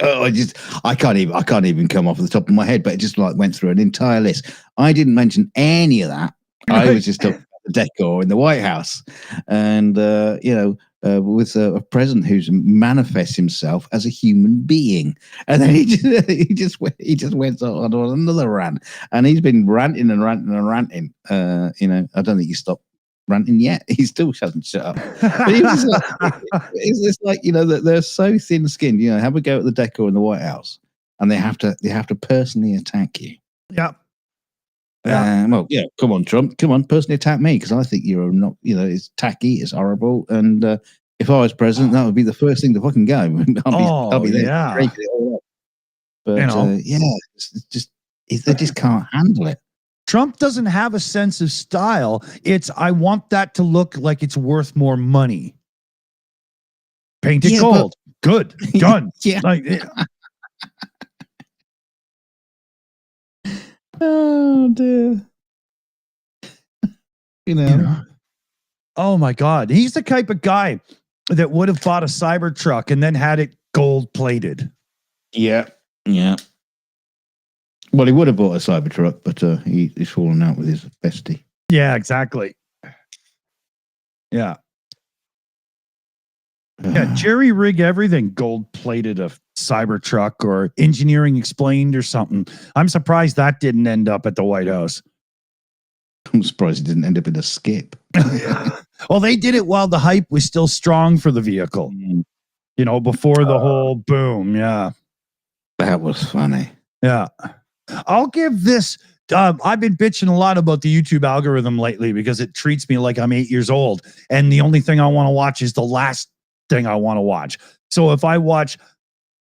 I can't even come off the top of my head, but it just like went through an entire list. I didn't mention any of that. I was just talking about the decor in the White House, and with a president who's manifests himself as a human being, and then he just went on another rant, and he's been ranting and ranting and ranting. I don't think he stopped ranting yet. He still hasn't shut up. But it's just like that they're so thin-skinned. Have a go at the decor in the White House, and they have to personally attack you. Yeah. Well, yeah, come on, Trump. Come on, personally attack me, because I think you're not, it's tacky, it's horrible. And if I was president, that would be the first thing to fucking go. I'll be there breaking it all up. But, it's just, they just can't handle it. Trump doesn't have a sense of style. It's, I want that to look like it's worth more money. Paint it gold. Good. Done. Yeah. Like, oh dear. Oh my God. He's the type of guy that would have bought a Cybertruck and then had it gold plated. Yeah. Yeah. Well, he would have bought a Cybertruck, but he's fallen out with his bestie. Yeah, exactly. Yeah. Yeah, jerry rig everything, gold plated a Cybertruck or engineering explained or something. I'm surprised that didn't end up at the White House. I'm surprised it didn't end up in a skip. Well, they did it while the hype was still strong for the vehicle. Before the whole boom. Yeah. That was funny. Yeah. I'll give this. I've been bitching a lot about the YouTube algorithm lately because it treats me like I'm 8 years old. And the only thing I want to watch is the last thing I want to watch. So if I watch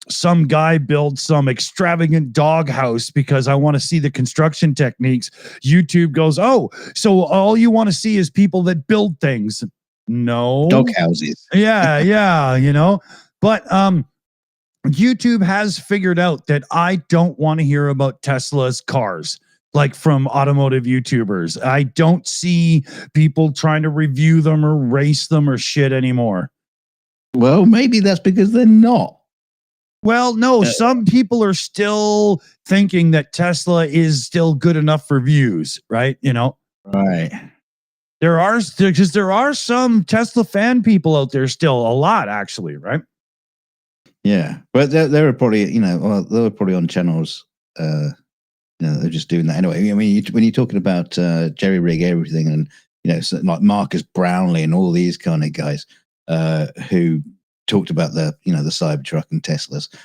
some guy build some extravagant doghouse because I want to see the construction techniques, YouTube goes, oh, so all you want to see is people that build things. No. Doghouses. Yeah. But YouTube has figured out that I don't want to hear about Tesla's cars, like from automotive YouTubers. I don't see people trying to review them or race them or shit anymore. Well, maybe that's because they're not. Well, no, some people are still thinking that Tesla is still good enough for views, right? Right. There are some Tesla fan people out there still, a lot actually, right? Yeah, but they were probably, they were probably on channels. They're just doing that anyway. I mean, when you're talking about jerry rig everything, and so like Marcus Brownlee and all these kind of guys who talked about the Cybertruck and Teslas,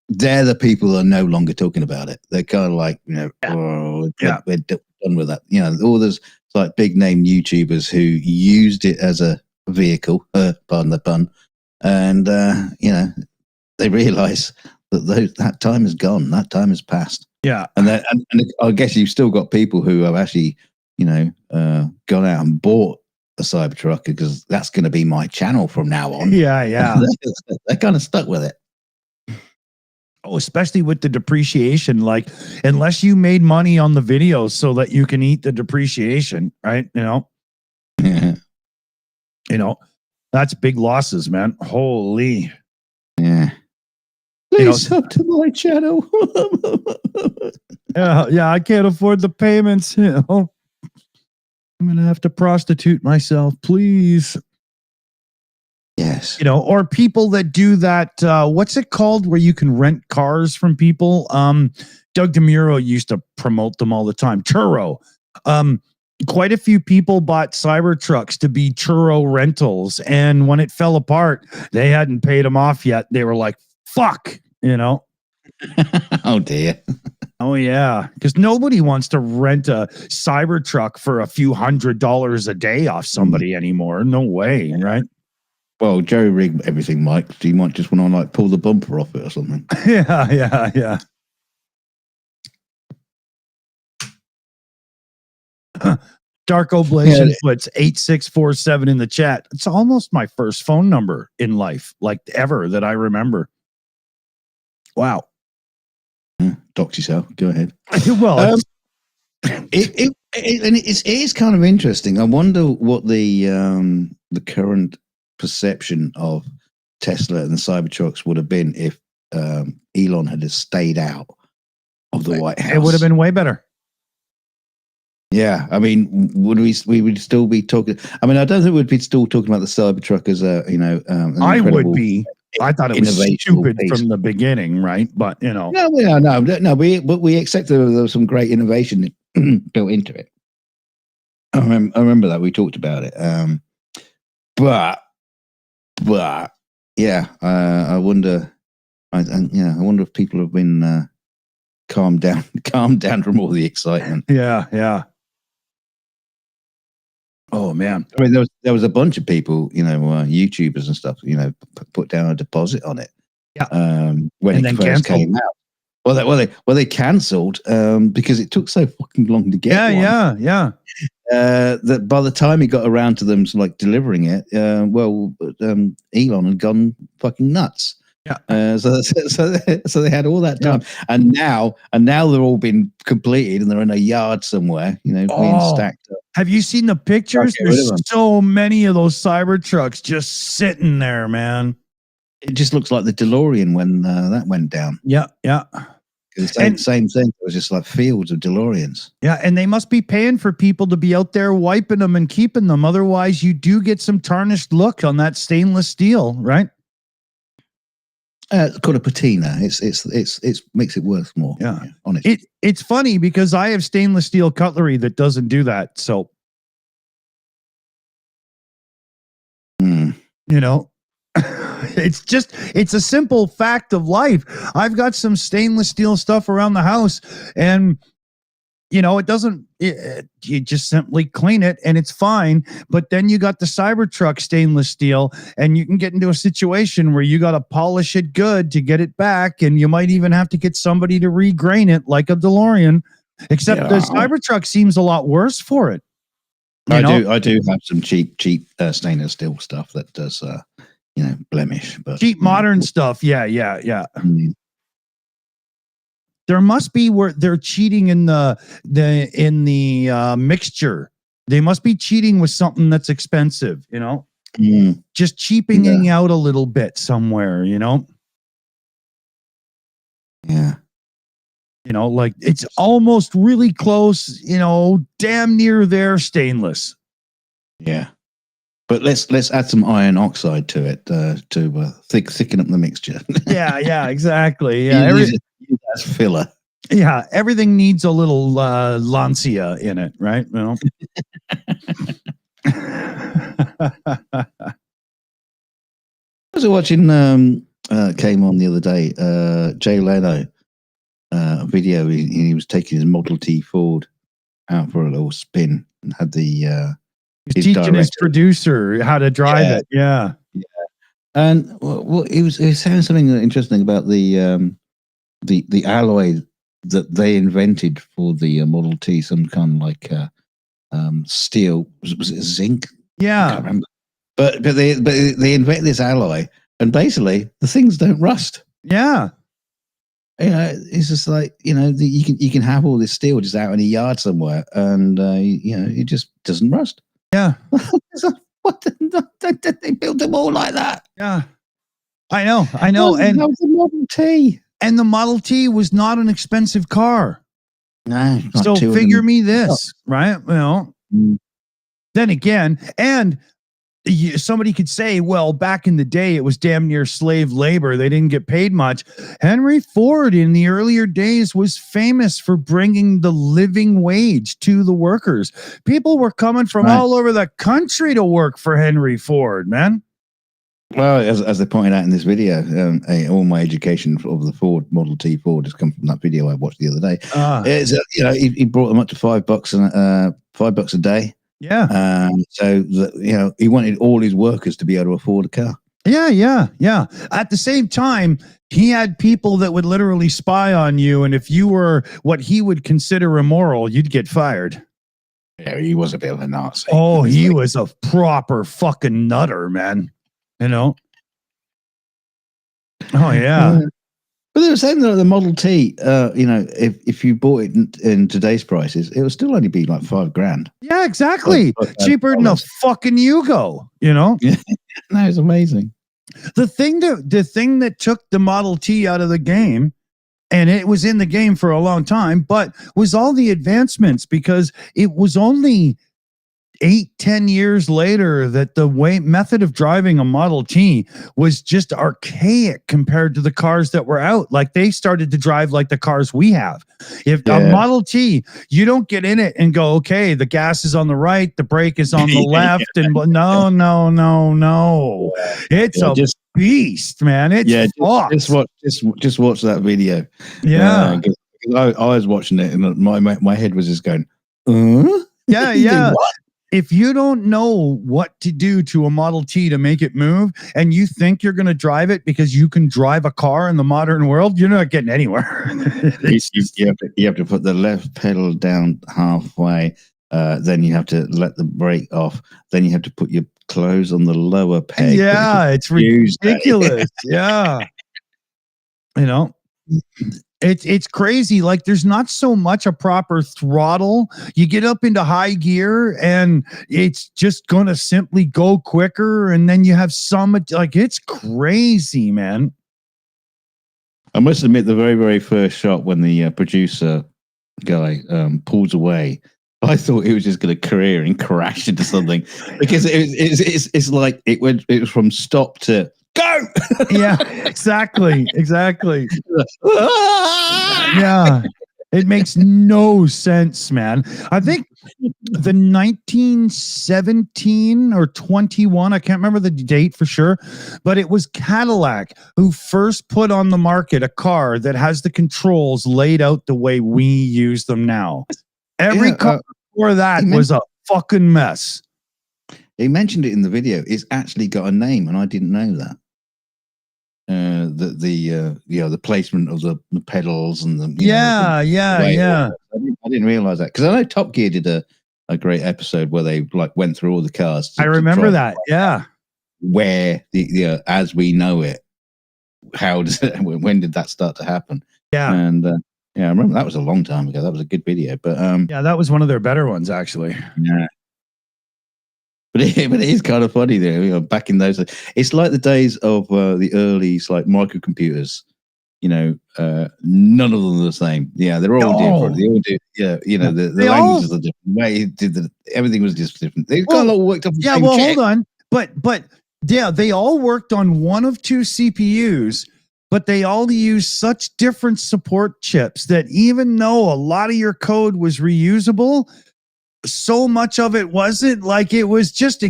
they're the people that are no longer talking about it. They're kind of like, we're done with that. All those like big name YouTubers who used it as a vehicle, pardon the pun, and they realize that that time is gone. That time has passed. Yeah. And I guess you've still got people who have actually, gone out and bought a Cybertruck because that's going to be my channel from now on. Yeah. They're kind of stuck with it. Oh, especially with the depreciation. Like, unless you made money on the videos so that you can eat the depreciation, right? Yeah. That's big losses, man. Holy. Yeah. Please sub to my channel. Yeah, I can't afford the payments. I'm gonna have to prostitute myself, please. Yes. Or people that do that. What's it called? Where you can rent cars from people. Doug DeMuro used to promote them all the time. Turo. Quite a few people bought Cybertrucks to be Turo rentals, and when it fell apart, they hadn't paid them off yet. They were like, fuck, Oh dear. Oh yeah, because nobody wants to rent a Cybertruck for a few $100s a day off somebody anymore. No way, right? Well, jerry rig everything, Mike. So you might just want to like pull the bumper off it or something. Yeah. Darko Blazing puts 8647 in the chat. It's almost my first phone number in life, like ever, that I remember. Wow. Dox yourself. Go ahead. Well, it is kind of interesting. I wonder what the current perception of Tesla and the Cybertrucks would have been if Elon had stayed out of the White House. It would have been way better. Yeah, I mean, we would still be talking? I mean, I don't think we'd be still talking about the Cybertruck as an I would incredible be. I thought it was innovational stupid piece. from the beginning, right? But no. No. We accepted there was some great innovation built into it. I remember that we talked about it. But yeah, I wonder. I wonder if people have been calmed down from all the excitement. Yeah. Oh man! I mean, there was a bunch of people, YouTubers and stuff, put down a deposit on it. Yeah. When and it then first canceled. came out. Well, they cancelled because it took so fucking long to get one. Yeah. That by the time he got around to them like delivering it, Elon had gone fucking nuts. Yeah. So they had all that time, and now they're all been completed, and they're in a yard somewhere, being stacked up. Have you seen the pictures? There's so many of those Cybertrucks just sitting there, man. It just looks like the DeLorean when that went down. Yeah. Same thing. It was just like fields of DeLoreans. Yeah, and they must be paying for people to be out there wiping them and keeping them. Otherwise, you do get some tarnished look on that stainless steel, right? It's called a patina. It's makes it worth more. Yeah, honestly. It's funny because I have stainless steel cutlery that doesn't do that. So, it's a simple fact of life. I've got some stainless steel stuff around the house, and it doesn't. You just simply clean it and it's fine. But then you got the Cybertruck stainless steel, and you can get into a situation where you got to polish it good to get it back, and you might even have to get somebody to regrain it like a DeLorean. Except the Cybertruck seems a lot worse for it. I do have some cheap stainless steel stuff that does blemish, but cheap modern stuff. Yeah. Mm. There must be where they're cheating in the mixture. They must be cheating with something that's expensive, just cheapening out a little bit somewhere, Yeah. Like it's almost really close, damn near there stainless. Yeah. But let's add some iron oxide to it to thicken up the mixture. Yeah, exactly. Yeah, that's filler. Yeah, everything needs a little Lancia in it, right? I was watching came on the other day. Jay Leno video. He was taking his Model T Ford out for a little spin and had the. He's teaching his producer how to drive it. Yeah. And he was saying something interesting about the alloy that they invented for the Model T, some kind of like steel. Was it zinc? Yeah. I can't remember. But they invent this alloy, and basically the things don't rust. Yeah. It's just like you can have all this steel just out in a yard somewhere, and it just doesn't rust. Yeah. What? They built them all like that. Yeah. I know. And that was the Model T. And the Model T was not an expensive car. No. So figure me this, right? Then again, and somebody could say, well, back in the day, it was damn near slave labor. They didn't get paid much. Henry Ford in the earlier days was famous for bringing the living wage to the workers. People were coming from all over the country to work for Henry Ford, man. Well, as they pointed out in this video, all my education of the Ford Model T Ford has come from that video I watched the other day. He brought them up to $5 a day. Yeah. So he wanted all his workers to be able to afford a car. Yeah. At the same time, he had people that would literally spy on you, and if you were what he would consider immoral, you'd get fired. Yeah, he was a bit of a Nazi. Oh, he was a proper fucking nutter, man. Oh yeah. But they were saying that the Model T, if you bought it in today's prices, it would still only be like $5,000. Yeah, exactly. Cheaper than a fucking Yugo, Yeah. No, it's amazing. The thing that took the Model T out of the game and it was in the game for a long time, but was all the advancements, because it was only 8-10 years later that the method of driving a Model T was just archaic compared to the cars that were out. Like, they started to drive like the cars we have. If a Model T, you don't get in it and go, okay, the gas is on the right, the brake is on the left, and no. It's a beast, man. It's just watch that video. Yeah. 'Cause I was watching it and my head was just going, yeah. If you don't know what to do to a Model T to make it move, and you think you're going to drive it because you can drive a car in the modern world, you're not getting anywhere. you have to put the left pedal down halfway. Then you have to let the brake off. Then you have to put your clothes on the lower peg. Yeah, it's ridiculous. Yeah. You know, it's crazy. Like, there's not so much a proper throttle. You get up into high gear and it's just going to simply go quicker. And then you have it's crazy, man. I must admit, the very, very first shot when the producer guy pulls away, I thought he was just going to career and crash into something, because it's like it was from stop to go. Yeah, exactly. Yeah, it makes no sense, man. I think the 1917 or 21, I can't remember the date for sure, but it was Cadillac who first put on the market a car that has the controls laid out the way we use them now. Every car before that was a fucking mess. He mentioned it in the video. It's actually got a name, and I didn't know that. The placement of the pedals and the I didn't realize that, because I know Top Gear did a great episode where they went through all the cars. I remember that. Yeah, where the as we know it, how does it? When did that start to happen? Yeah, and I remember that was a long time ago. That was a good video, but that was one of their better ones, actually. Yeah. But it is kind of funny there. Back in those, it's like the days of the early microcomputers. None of them are the same. Yeah, they're all different. They all do. Yeah, the languages are different. Everything was just different. They got all worked up. Yeah, well, hold on, but yeah, they all worked on one of two CPUs, but they all use such different support chips that even though a lot of your code was reusable, so much of it wasn't. Like, it was just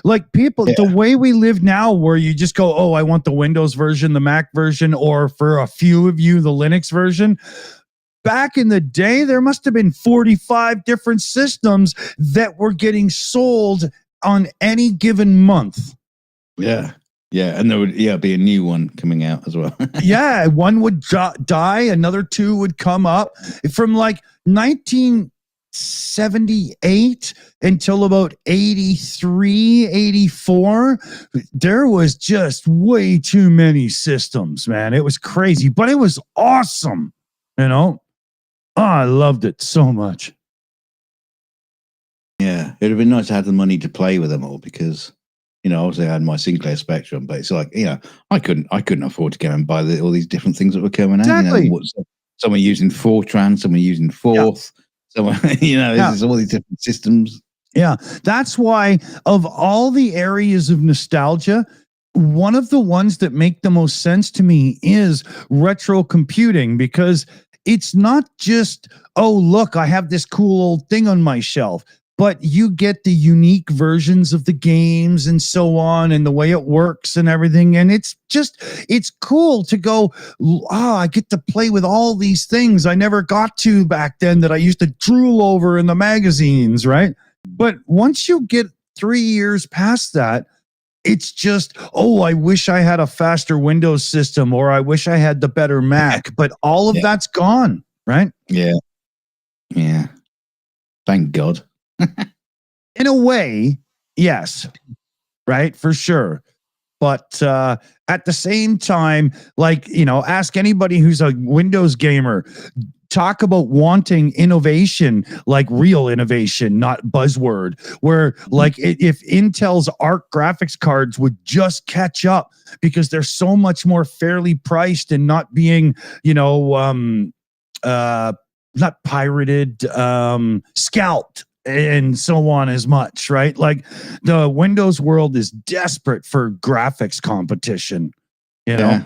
like people, the way we live now, where you just go, oh, I want the Windows version, the Mac version, or for a few of you, the Linux version. Back in the day, there must have been 45 different systems that were getting sold on any given month. Yeah, and there would be a new one coming out as well. Yeah, one would die, another two would come up. From like 1978 until about 83, 84, there was just way too many systems, man. It was crazy, but it was awesome. Oh, I loved it so much. Yeah, it'd have been nice to have the money to play with them all, because obviously I had my Sinclair Spectrum, but it's like, I couldn't afford to go and buy all these different things that were coming out. Exactly. Someone using Fortran, someone using Forth. So, there's all these different systems. Yeah, that's why of all the areas of nostalgia, one of the ones that make the most sense to me is retro computing, because it's not just, oh, look, I have this cool old thing on my shelf, but you get the unique versions of the games and so on, and the way it works and everything. And it's cool to go, I get to play with all these things I never got to back then that I used to drool over in the magazines, right? But once you get 3 years past that, it's just, oh, I wish I had a faster Windows system, or I wish I had the better Mac, but all of that's gone, right? Yeah. Thank God. In a way, yes, right, for sure. But at the same time, ask anybody who's a Windows gamer, talk about wanting innovation, like real innovation, not buzzword, where like if Intel's ARC graphics cards would just catch up because they're so much more fairly priced and not being, not pirated, scalped and so on as much, right? Like the Windows world is desperate for graphics competition, you know?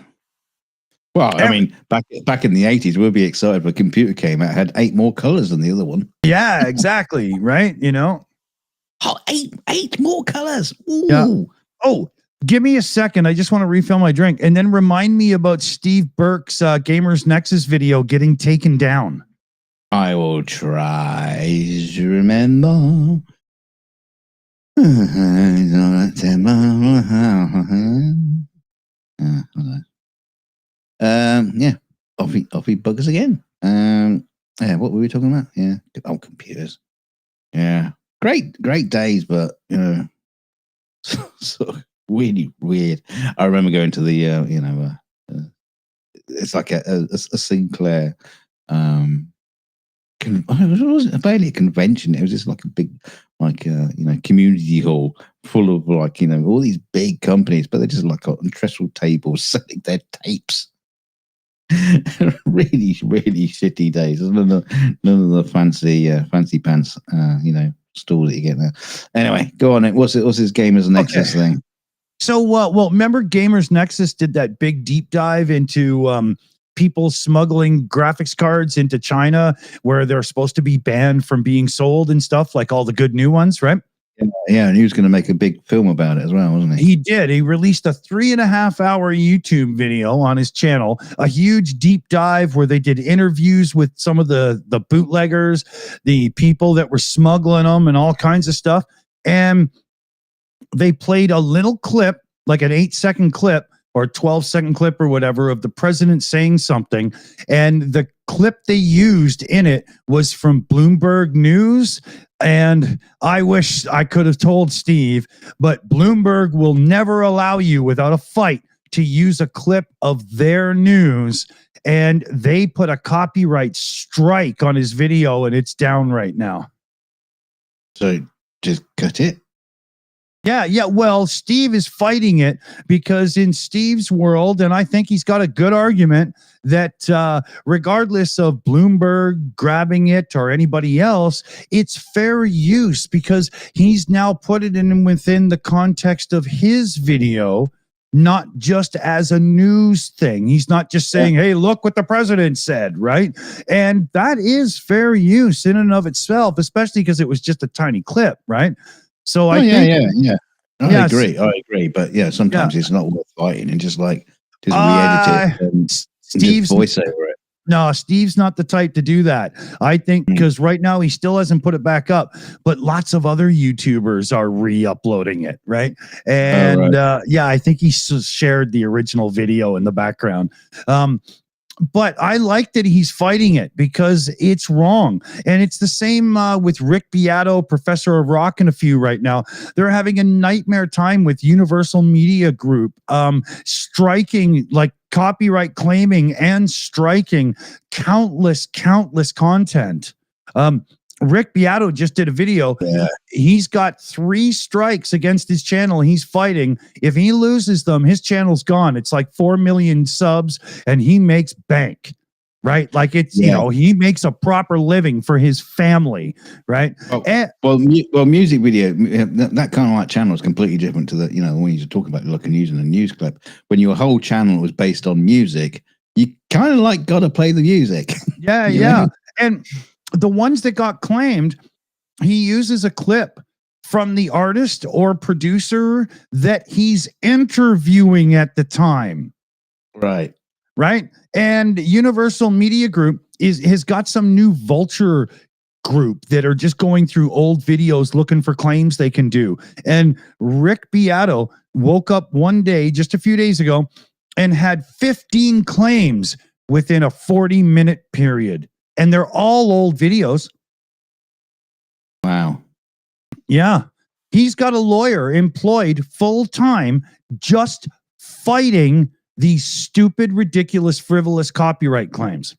Well, I mean, back in the 80s, we'd be excited if a computer came out, had 8 more colors than the other one. Yeah, exactly. Right. Oh, eight more colors. Ooh. Yeah. Oh, give me a second. I just want to refill my drink and then remind me about Steve Burke's Gamers Nexus video getting taken down. I will try to remember. Yeah, off he buggers again. Yeah, what were we talking about? Yeah, computers. Yeah, great days, but so really weird. I remember going to the it's like a Sinclair. It wasn't barely a convention. It was just like a big, community hall full of all these big companies, but they're just like on trestle tables selling their tapes. Really, really shitty days. None of the fancy pants, stall that you get there. Anyway, go on. What's his Gamers Nexus thing? So, remember Gamers Nexus did that big deep dive into people smuggling graphics cards into China where they're supposed to be banned from being sold and stuff, like all the good new ones, right? Yeah, and he was going to make a big film about it as well, wasn't he? He did. He released a 3.5-hour YouTube video on his channel, a huge deep dive where they did interviews with some of the bootleggers, the people that were smuggling them and all kinds of stuff. And they played a little clip, like an 8-second clip or 12-second clip or whatever of the president saying something. And the clip they used in it was from Bloomberg News. And I wish I could have told Steve, but Bloomberg will never allow you without a fight to use a clip of their news. And they put a copyright strike on his video and it's down right now. So just cut it. Yeah. Well, Steve is fighting it because in Steve's world, and I think he's got a good argument that regardless of Bloomberg grabbing it or anybody else, it's fair use because he's now put it in within the context of his video, not just as a news thing. He's not just saying, hey, look what the president said, right? And that is fair use in and of itself, especially because it was just a tiny clip, right? So I think, I agree. But sometimes it's not worth fighting and just re-edit it and Steve's voice over it. No, Steve's not the type to do that. I think because right now he still hasn't put it back up, but lots of other YouTubers are re-uploading it, right? And I think he shared the original video in the background. But I like that he's fighting it because it's wrong. And it's the same with Rick Beato, Professor of Rock, and a few right now. They're having a nightmare time with Universal Media Group, striking, like copyright claiming and striking countless content. Rick Beato just did a video. Yeah. He's got 3 strikes against his channel. He's fighting. If he loses them, his channel's gone. It's like 4 million subs and he makes bank, right? Like it's, he makes a proper living for his family, right? Music video, that kind of like channel is completely different to the when you're talking about looking using a news clip. When your whole channel was based on music, you kind of like got to play the music. Yeah. And the ones that got claimed, he uses a clip from the artist or producer that he's interviewing at the time. Right. And Universal Media Group has got some new vulture group that are just going through old videos looking for claims they can do. And Rick Beato woke up one day, just a few days ago, and had 15 claims within a 40-minute period. And they're all old videos. Wow. Yeah. He's got a lawyer employed full-time just fighting these stupid, ridiculous, frivolous copyright claims.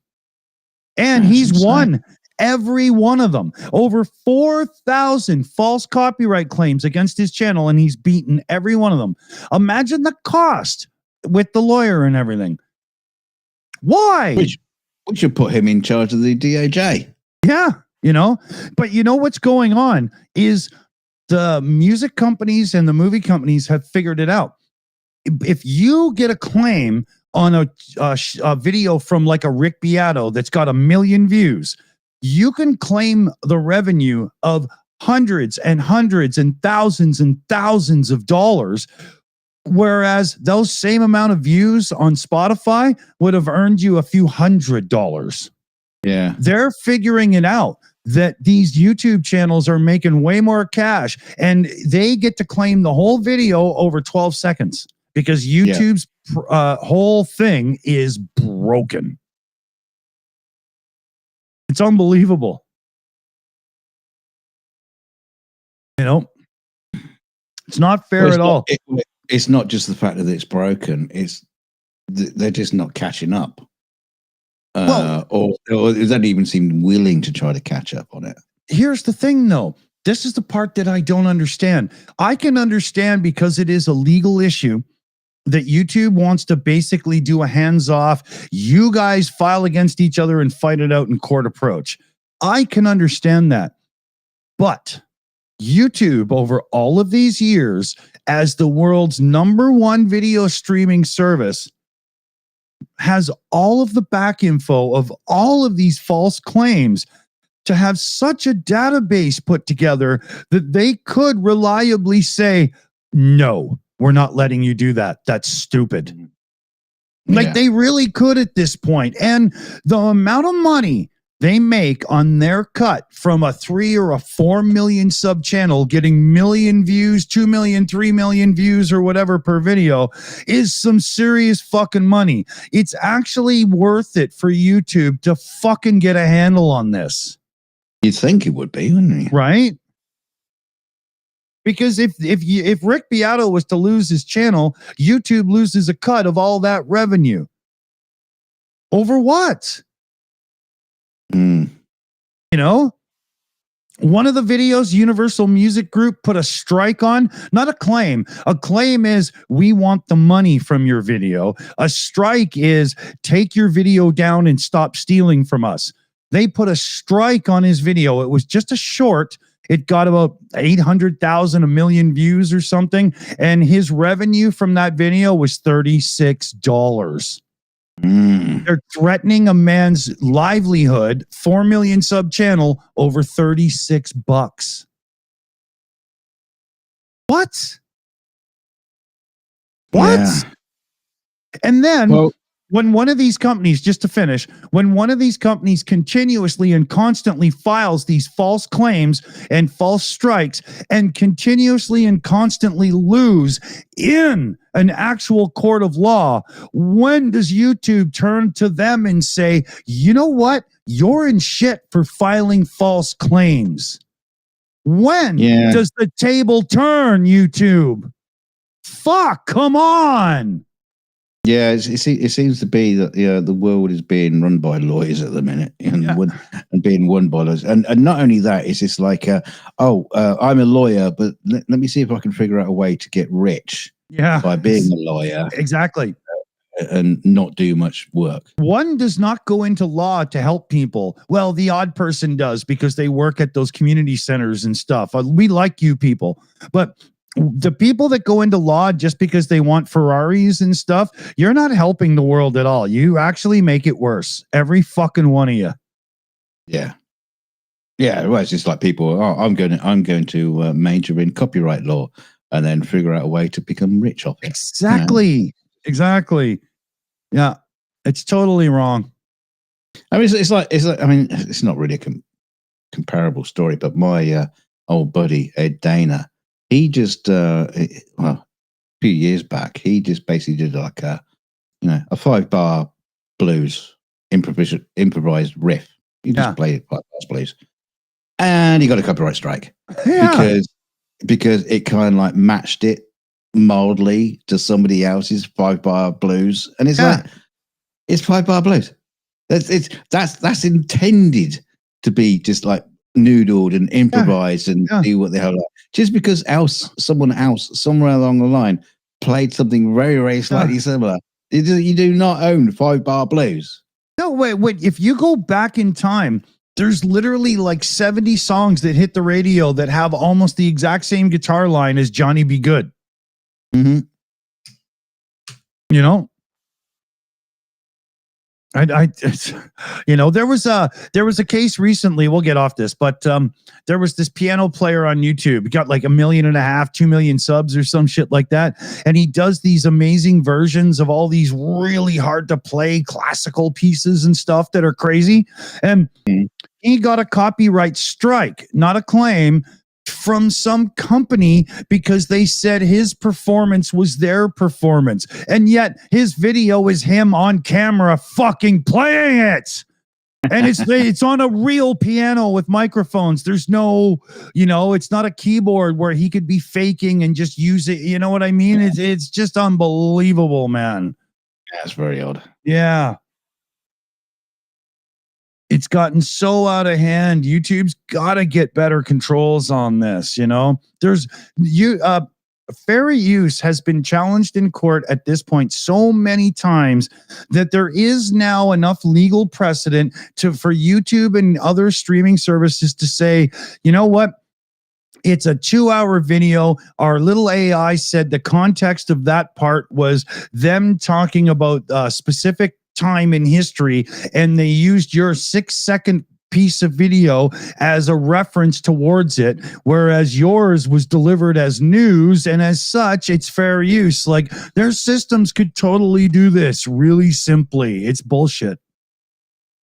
And That's he's insane. won every one of them. Over 4,000 false copyright claims against his channel, and he's beaten every one of them. Imagine the cost with the lawyer and everything. Why? We should put him in charge of the DOJ. Yeah, but what's going on is the music companies and the movie companies have figured it out. If you get a claim on a video from like a Rick Beato that's got 1 million views, you can claim the revenue of hundreds and hundreds and thousands of dollars. Whereas those same amount of views on Spotify would have earned you a few $100s. Yeah. They're figuring it out that these YouTube channels are making way more cash, and they get to claim the whole video over 12 seconds because YouTube's whole thing is broken. It's unbelievable. It's not fair at all. It's not just the fact that it's broken. It's they're just not catching up. Or they don't even seem willing to try to catch up on it. Here's the thing, though. This is the part that I don't understand. I can understand because it is a legal issue that YouTube wants to basically do a hands-off, you guys file against each other and fight it out in court approach. I can understand that. But YouTube, over all of these years, as the world's #1 video streaming service, has all of the back info of all of these false claims to have such a database put together that they could reliably say, no, we're not letting you do that. That's stupid. Like they really could at this point. And the amount of money they make on their cut from a 3 or a 4 million sub channel getting million views, 2 million, 3 million views or whatever per video is some serious fucking money. It's actually worth it for YouTube to fucking get a handle on this. You'd think it would be, wouldn't you? Right? Because if Rick Beato was to lose his channel, YouTube loses a cut of all that revenue. Over what? One of the videos Universal Music Group put a strike on, not a claim. A claim is we want the money from your video. A strike is take your video down and stop stealing from us. They put a strike on his video. It was just a short. It got about 800,000, 1 million views or something. And his revenue from that video was $36. They're threatening a man's livelihood, 4 million sub channel, over $36. What? Yeah. And then when one of these companies, just to finish, when one of these companies continuously and constantly files these false claims and false strikes and continuously and constantly lose in an actual court of law, when does YouTube turn to them and say, you know what? You're in shit for filing false claims? When does the table turn, YouTube? Fuck, come on. Yeah, it seems to be that the world is being run by lawyers at the minute and being won by lawyers. And not only that, it's just like, I'm a lawyer, but let me see if I can figure out a way to get rich by being a lawyer. Exactly. And not do much work. One does not go into law to help people. Well, the odd person does because they work at those community centers and stuff. We like you people, but the people that go into law just because they want Ferraris and stuff, you're not helping the world at all. You actually make it worse. Every fucking one of you. Yeah. Yeah. Well, it's just like people, I'm going to major in copyright law and then figure out a way to become rich off it. Exactly. Exactly. Yeah. It's totally wrong. I mean, it's like, I mean, it's not really a comparable story, but my old buddy, Ed Dana, he just, a few years back, he just basically did like a 5-bar blues improvised riff. He just played 5 bars blues, and he got a copyright strike because it kind of like matched it mildly to somebody else's 5-bar blues, and it's like it's 5-bar blues. That's intended to be just like noodled and improvised and do what the hell. Just because someone else somewhere along the line played something very, very slightly similar. You do not own 5-bar blues. No, wait. If you go back in time, there's literally like 70 songs that hit the radio that have almost the exact same guitar line as Johnny Be Good. Mm-hmm. You know? There was a case recently. We'll get off this, but there was this piano player on YouTube. He got like 1.5 million, 2 million subs or some shit like that, and he does these amazing versions of all these really hard to play classical pieces and stuff that are crazy. And he got a copyright strike, not a claim, from some company because they said his performance was their performance, and yet his video is him on camera fucking playing it, and it's on a real piano with microphones. There's no, it's not a keyboard where he could be faking and just use it. You know what I mean? It's just unbelievable, man. That's very odd. Yeah. It's gotten so out of hand. YouTube's got to get better controls on this. Fair use has been challenged in court at this point so many times that there is now enough legal precedent for YouTube and other streaming services to say, you know what? It's a 2-hour video. Our little AI said the context of that part was them talking about a specific time in history, and they used your 6-second piece of video as a reference towards it, whereas yours was delivered as news, and as such, it's fair use. Like, their systems could totally do this really simply. It's bullshit.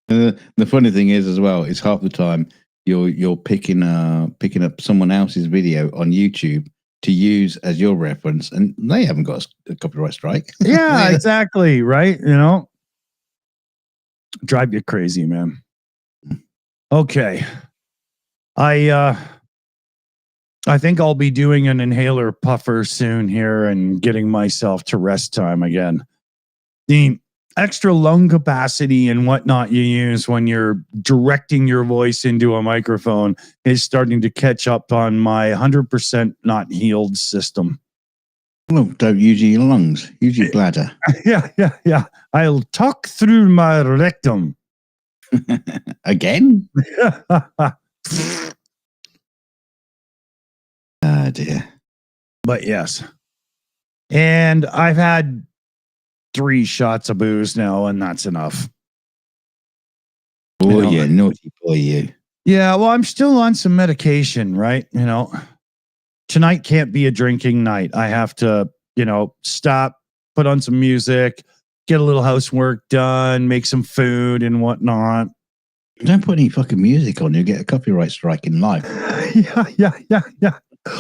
The funny thing is, as well, is half the time you're picking up someone else's video on YouTube to use as your reference, and they haven't got a copyright strike. Yeah, exactly. Right. Drive you crazy, man. Okay. I think I'll be doing an inhaler puffer soon here and getting myself to rest time again. The extra lung capacity and whatnot you use when you're directing your voice into a microphone is starting to catch up on my 100% not healed system. Well, don't use your lungs. Use your bladder. Yeah. I'll talk through my rectum. Again? Oh, dear. But yes. And I've had 3 shots of booze now, and that's enough. Oh, yeah, naughty boy, you. Yeah, well, I'm still on some medication, right? Tonight can't be a drinking night. I have to, stop, put on some music, get a little housework done, make some food and whatnot. Don't put any fucking music on. You'll get a copyright strike in life. Yeah.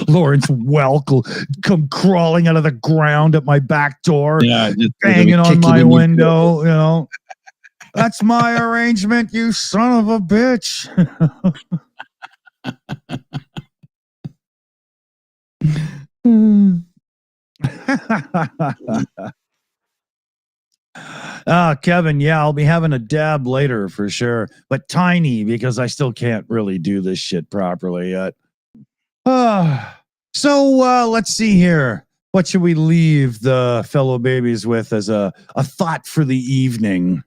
Lawrence Welk come crawling out of the ground at my back door, just banging on my window. That's my arrangement, you son of a bitch. Kevin, yeah, I'll be having a dab later for sure, but tiny because I still can't really do this shit properly yet. So let's see here. What should we leave the fellow babies with as a thought for the evening?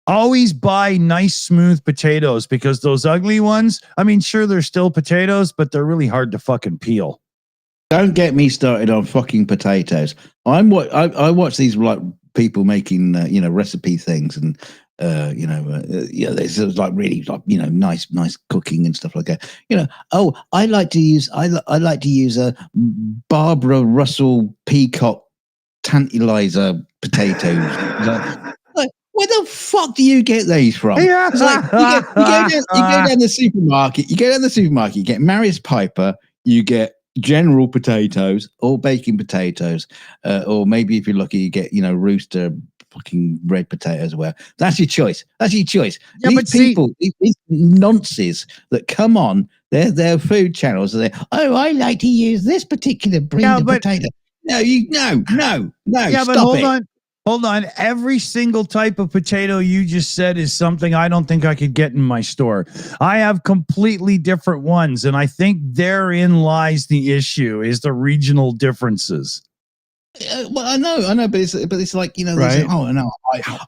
Always buy nice, smooth potatoes, because those ugly ones, I mean, sure, they're still potatoes, but they're really hard to fucking peel. Don't get me started on fucking potatoes. I watch these like people making recipe things, and there's like really like nice cooking and stuff like that. I like to use a Barbara Russell Peacock tantalizer potatoes. Where the fuck do you get these from? Yeah. It's like you go down the supermarket. You get Maris Piper. You get general potatoes or baking potatoes, or maybe if you're lucky, you get rooster fucking red potatoes. Where that's your choice. Yeah, these people, these nonces that come on their food channels, and I like to use this particular breed of potato. No. Yeah, Stop but hold it. on. Hold on. Every single type of potato you just said is something I don't think I could get in my store. I have completely different ones, and I think therein lies the issue, is the regional differences. Well, I know, but it's like, they Right. say, oh no,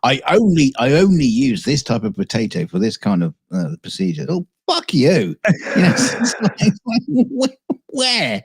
I only use this type of potato for this kind of procedure. Oh, fuck you! It's like, where?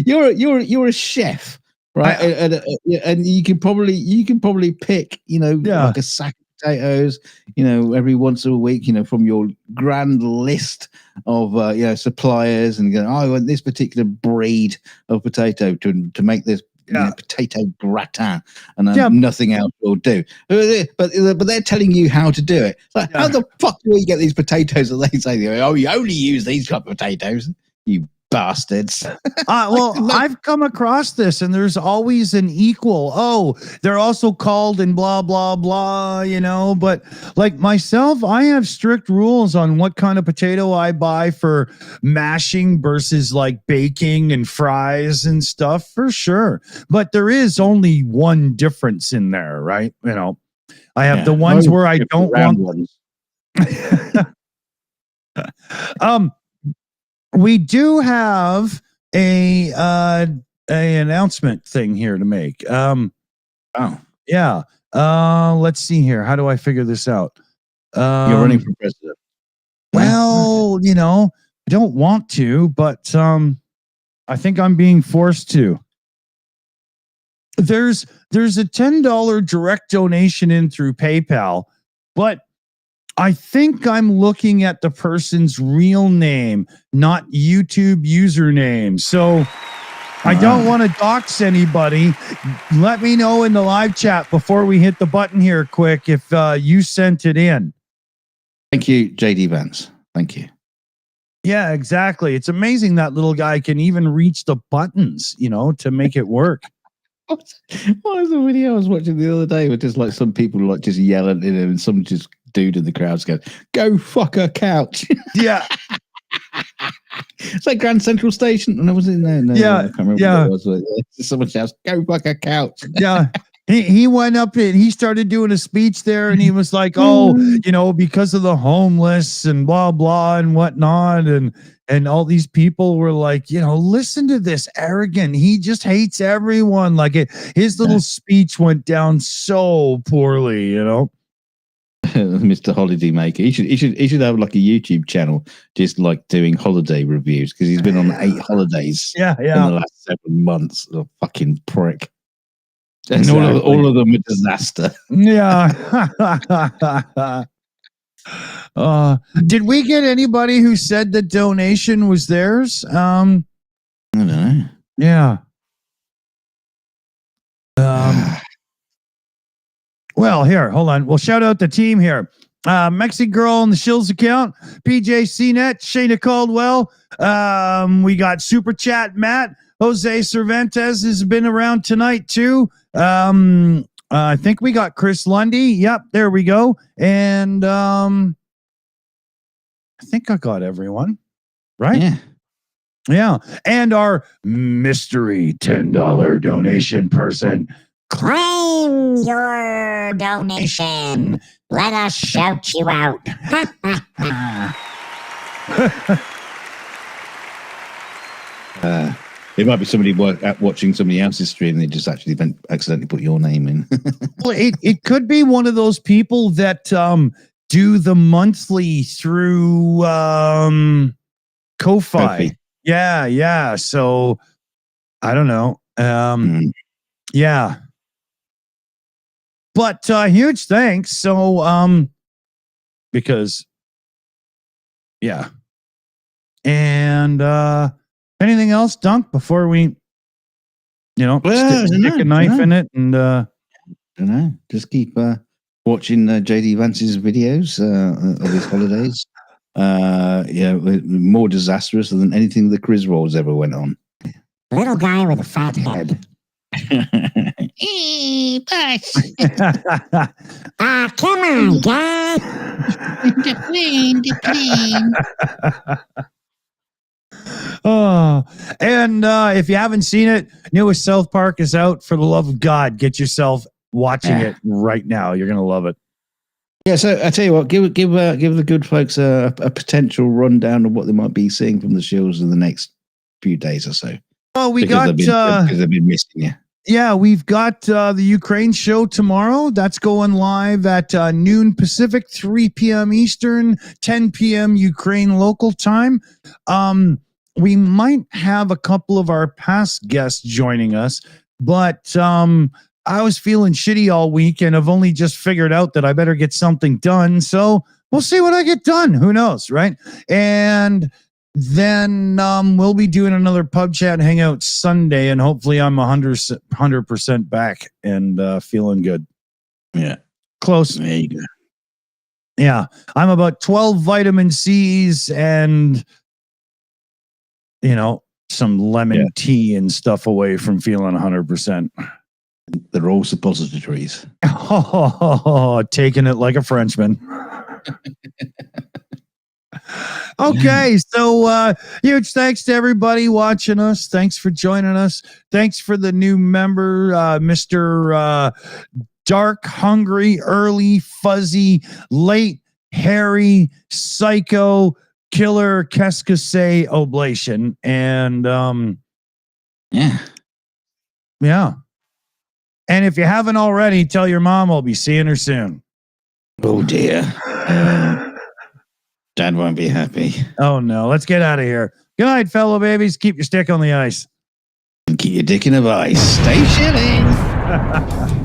You're a chef, right? And you can probably pick, like a sack of potatoes, every once a week, from your grand list of suppliers, and go, I want this particular breed of potato to make this potato gratin, and nothing else will do. But they're telling you how to do it. Like, how the fuck do we get these potatoes that they say, oh, you only use these type of potatoes, you bastards? Well, I've come across this, and there's always an equal. Oh, they're also called and blah, blah, blah, but like myself, I have strict rules on what kind of potato I buy for mashing versus like baking and fries and stuff, for sure. But there is only one difference in there, right? I have the ones where I don't want ones. We do have a announcement thing here to make. Yeah. Let's see here. How do I figure this out? You're running for president. Well, I don't want to, but I think I'm being forced to. There's a $10 direct donation in through PayPal, but I think I'm looking at the person's real name, not YouTube username. So I don't want to dox anybody. Let me know in the live chat before we hit the button here quick if you sent it in. Thank you, JD Vance. Thank you. Yeah, exactly. It's amazing that little guy can even reach the buttons, to make it work. What was the video I was watching the other day with just like some people like just yelling at him, and some just dude in the crowd's going, "Go fuck a couch." Yeah. It's like Grand Central Station. No, was it? No, yeah, I can't remember what it was. Someone shouts, "Go fuck a couch." Yeah. He went up and he started doing a speech there, and he was like, oh, because of the homeless and blah, blah, and whatnot. And all these people were like, listen to this arrogant. He just hates everyone. Like his little speech went down so poorly, Mr. Holiday Maker. He should have like a YouTube channel just like doing holiday reviews, because he's been on 8 holidays in the last 7 months. A fucking prick. And exactly. all of them a disaster. Yeah. Did we get anybody who said the donation was theirs? I don't know. Yeah. Well, here, hold on. We'll shout out the team here. Mexi Girl on the Shills account, PJ CNET, Shayna Caldwell. We got Super Chat Matt. Jose Cervantes has been around tonight too. I think we got Chris Lundy. Yep, there we go. And I think I got everyone. Right? Yeah. And our mystery $10 donation person. Claim your donation. Let us shout you out. It might be somebody watching somebody else's stream. They just actually accidentally put your name in. Well, it could be one of those people that do the monthly through Ko-Fi. Yeah. So I don't know. Yeah. But huge thanks. So because and anything else, Dunk, before we stick a knife in it and I don't know. Just keep watching JD Vance's videos of his holidays. More disastrous than anything the Griswolds ever went on. Little guy with a fat head. Come on, guy. The plane. And if you haven't seen it, newest South Park is out. For the love of God, get yourself watching it right now. You're gonna love it. Yeah, so I tell you what, give the good folks a potential rundown of what they might be seeing from the Shills in the next few days or so. Well, because they've been missing you. Yeah, we've got the Ukraine show tomorrow. That's going live at noon Pacific, 3 p.m. Eastern, 10 p.m. Ukraine local time. We might have a couple of our past guests joining us, but I was feeling shitty all week and I've only just figured out that I better get something done. So we'll see what I get done. Who knows, right? And then we'll be doing another pub chat hangout Sunday, and hopefully I'm 100% back and feeling good. Yeah. Close. There you go. Yeah. I'm about 12 vitamin C's and, some lemon tea and stuff away from feeling 100%. They're all suppositories. Oh, taking it like a Frenchman. Okay, so huge thanks to everybody watching us. Thanks for joining us. Thanks for the new member, Mr. Dark, Hungry, Early, Fuzzy, Late, Hairy, Psycho, Killer, Keskase, Oblation. And yeah. And if you haven't already, tell your mom I'll be seeing her soon. Oh, dear. Dad won't be happy. Oh, no. Let's get out of here. Good night, fellow babies. Keep your stick on the ice. And keep your dick in a vice. Stay shitting.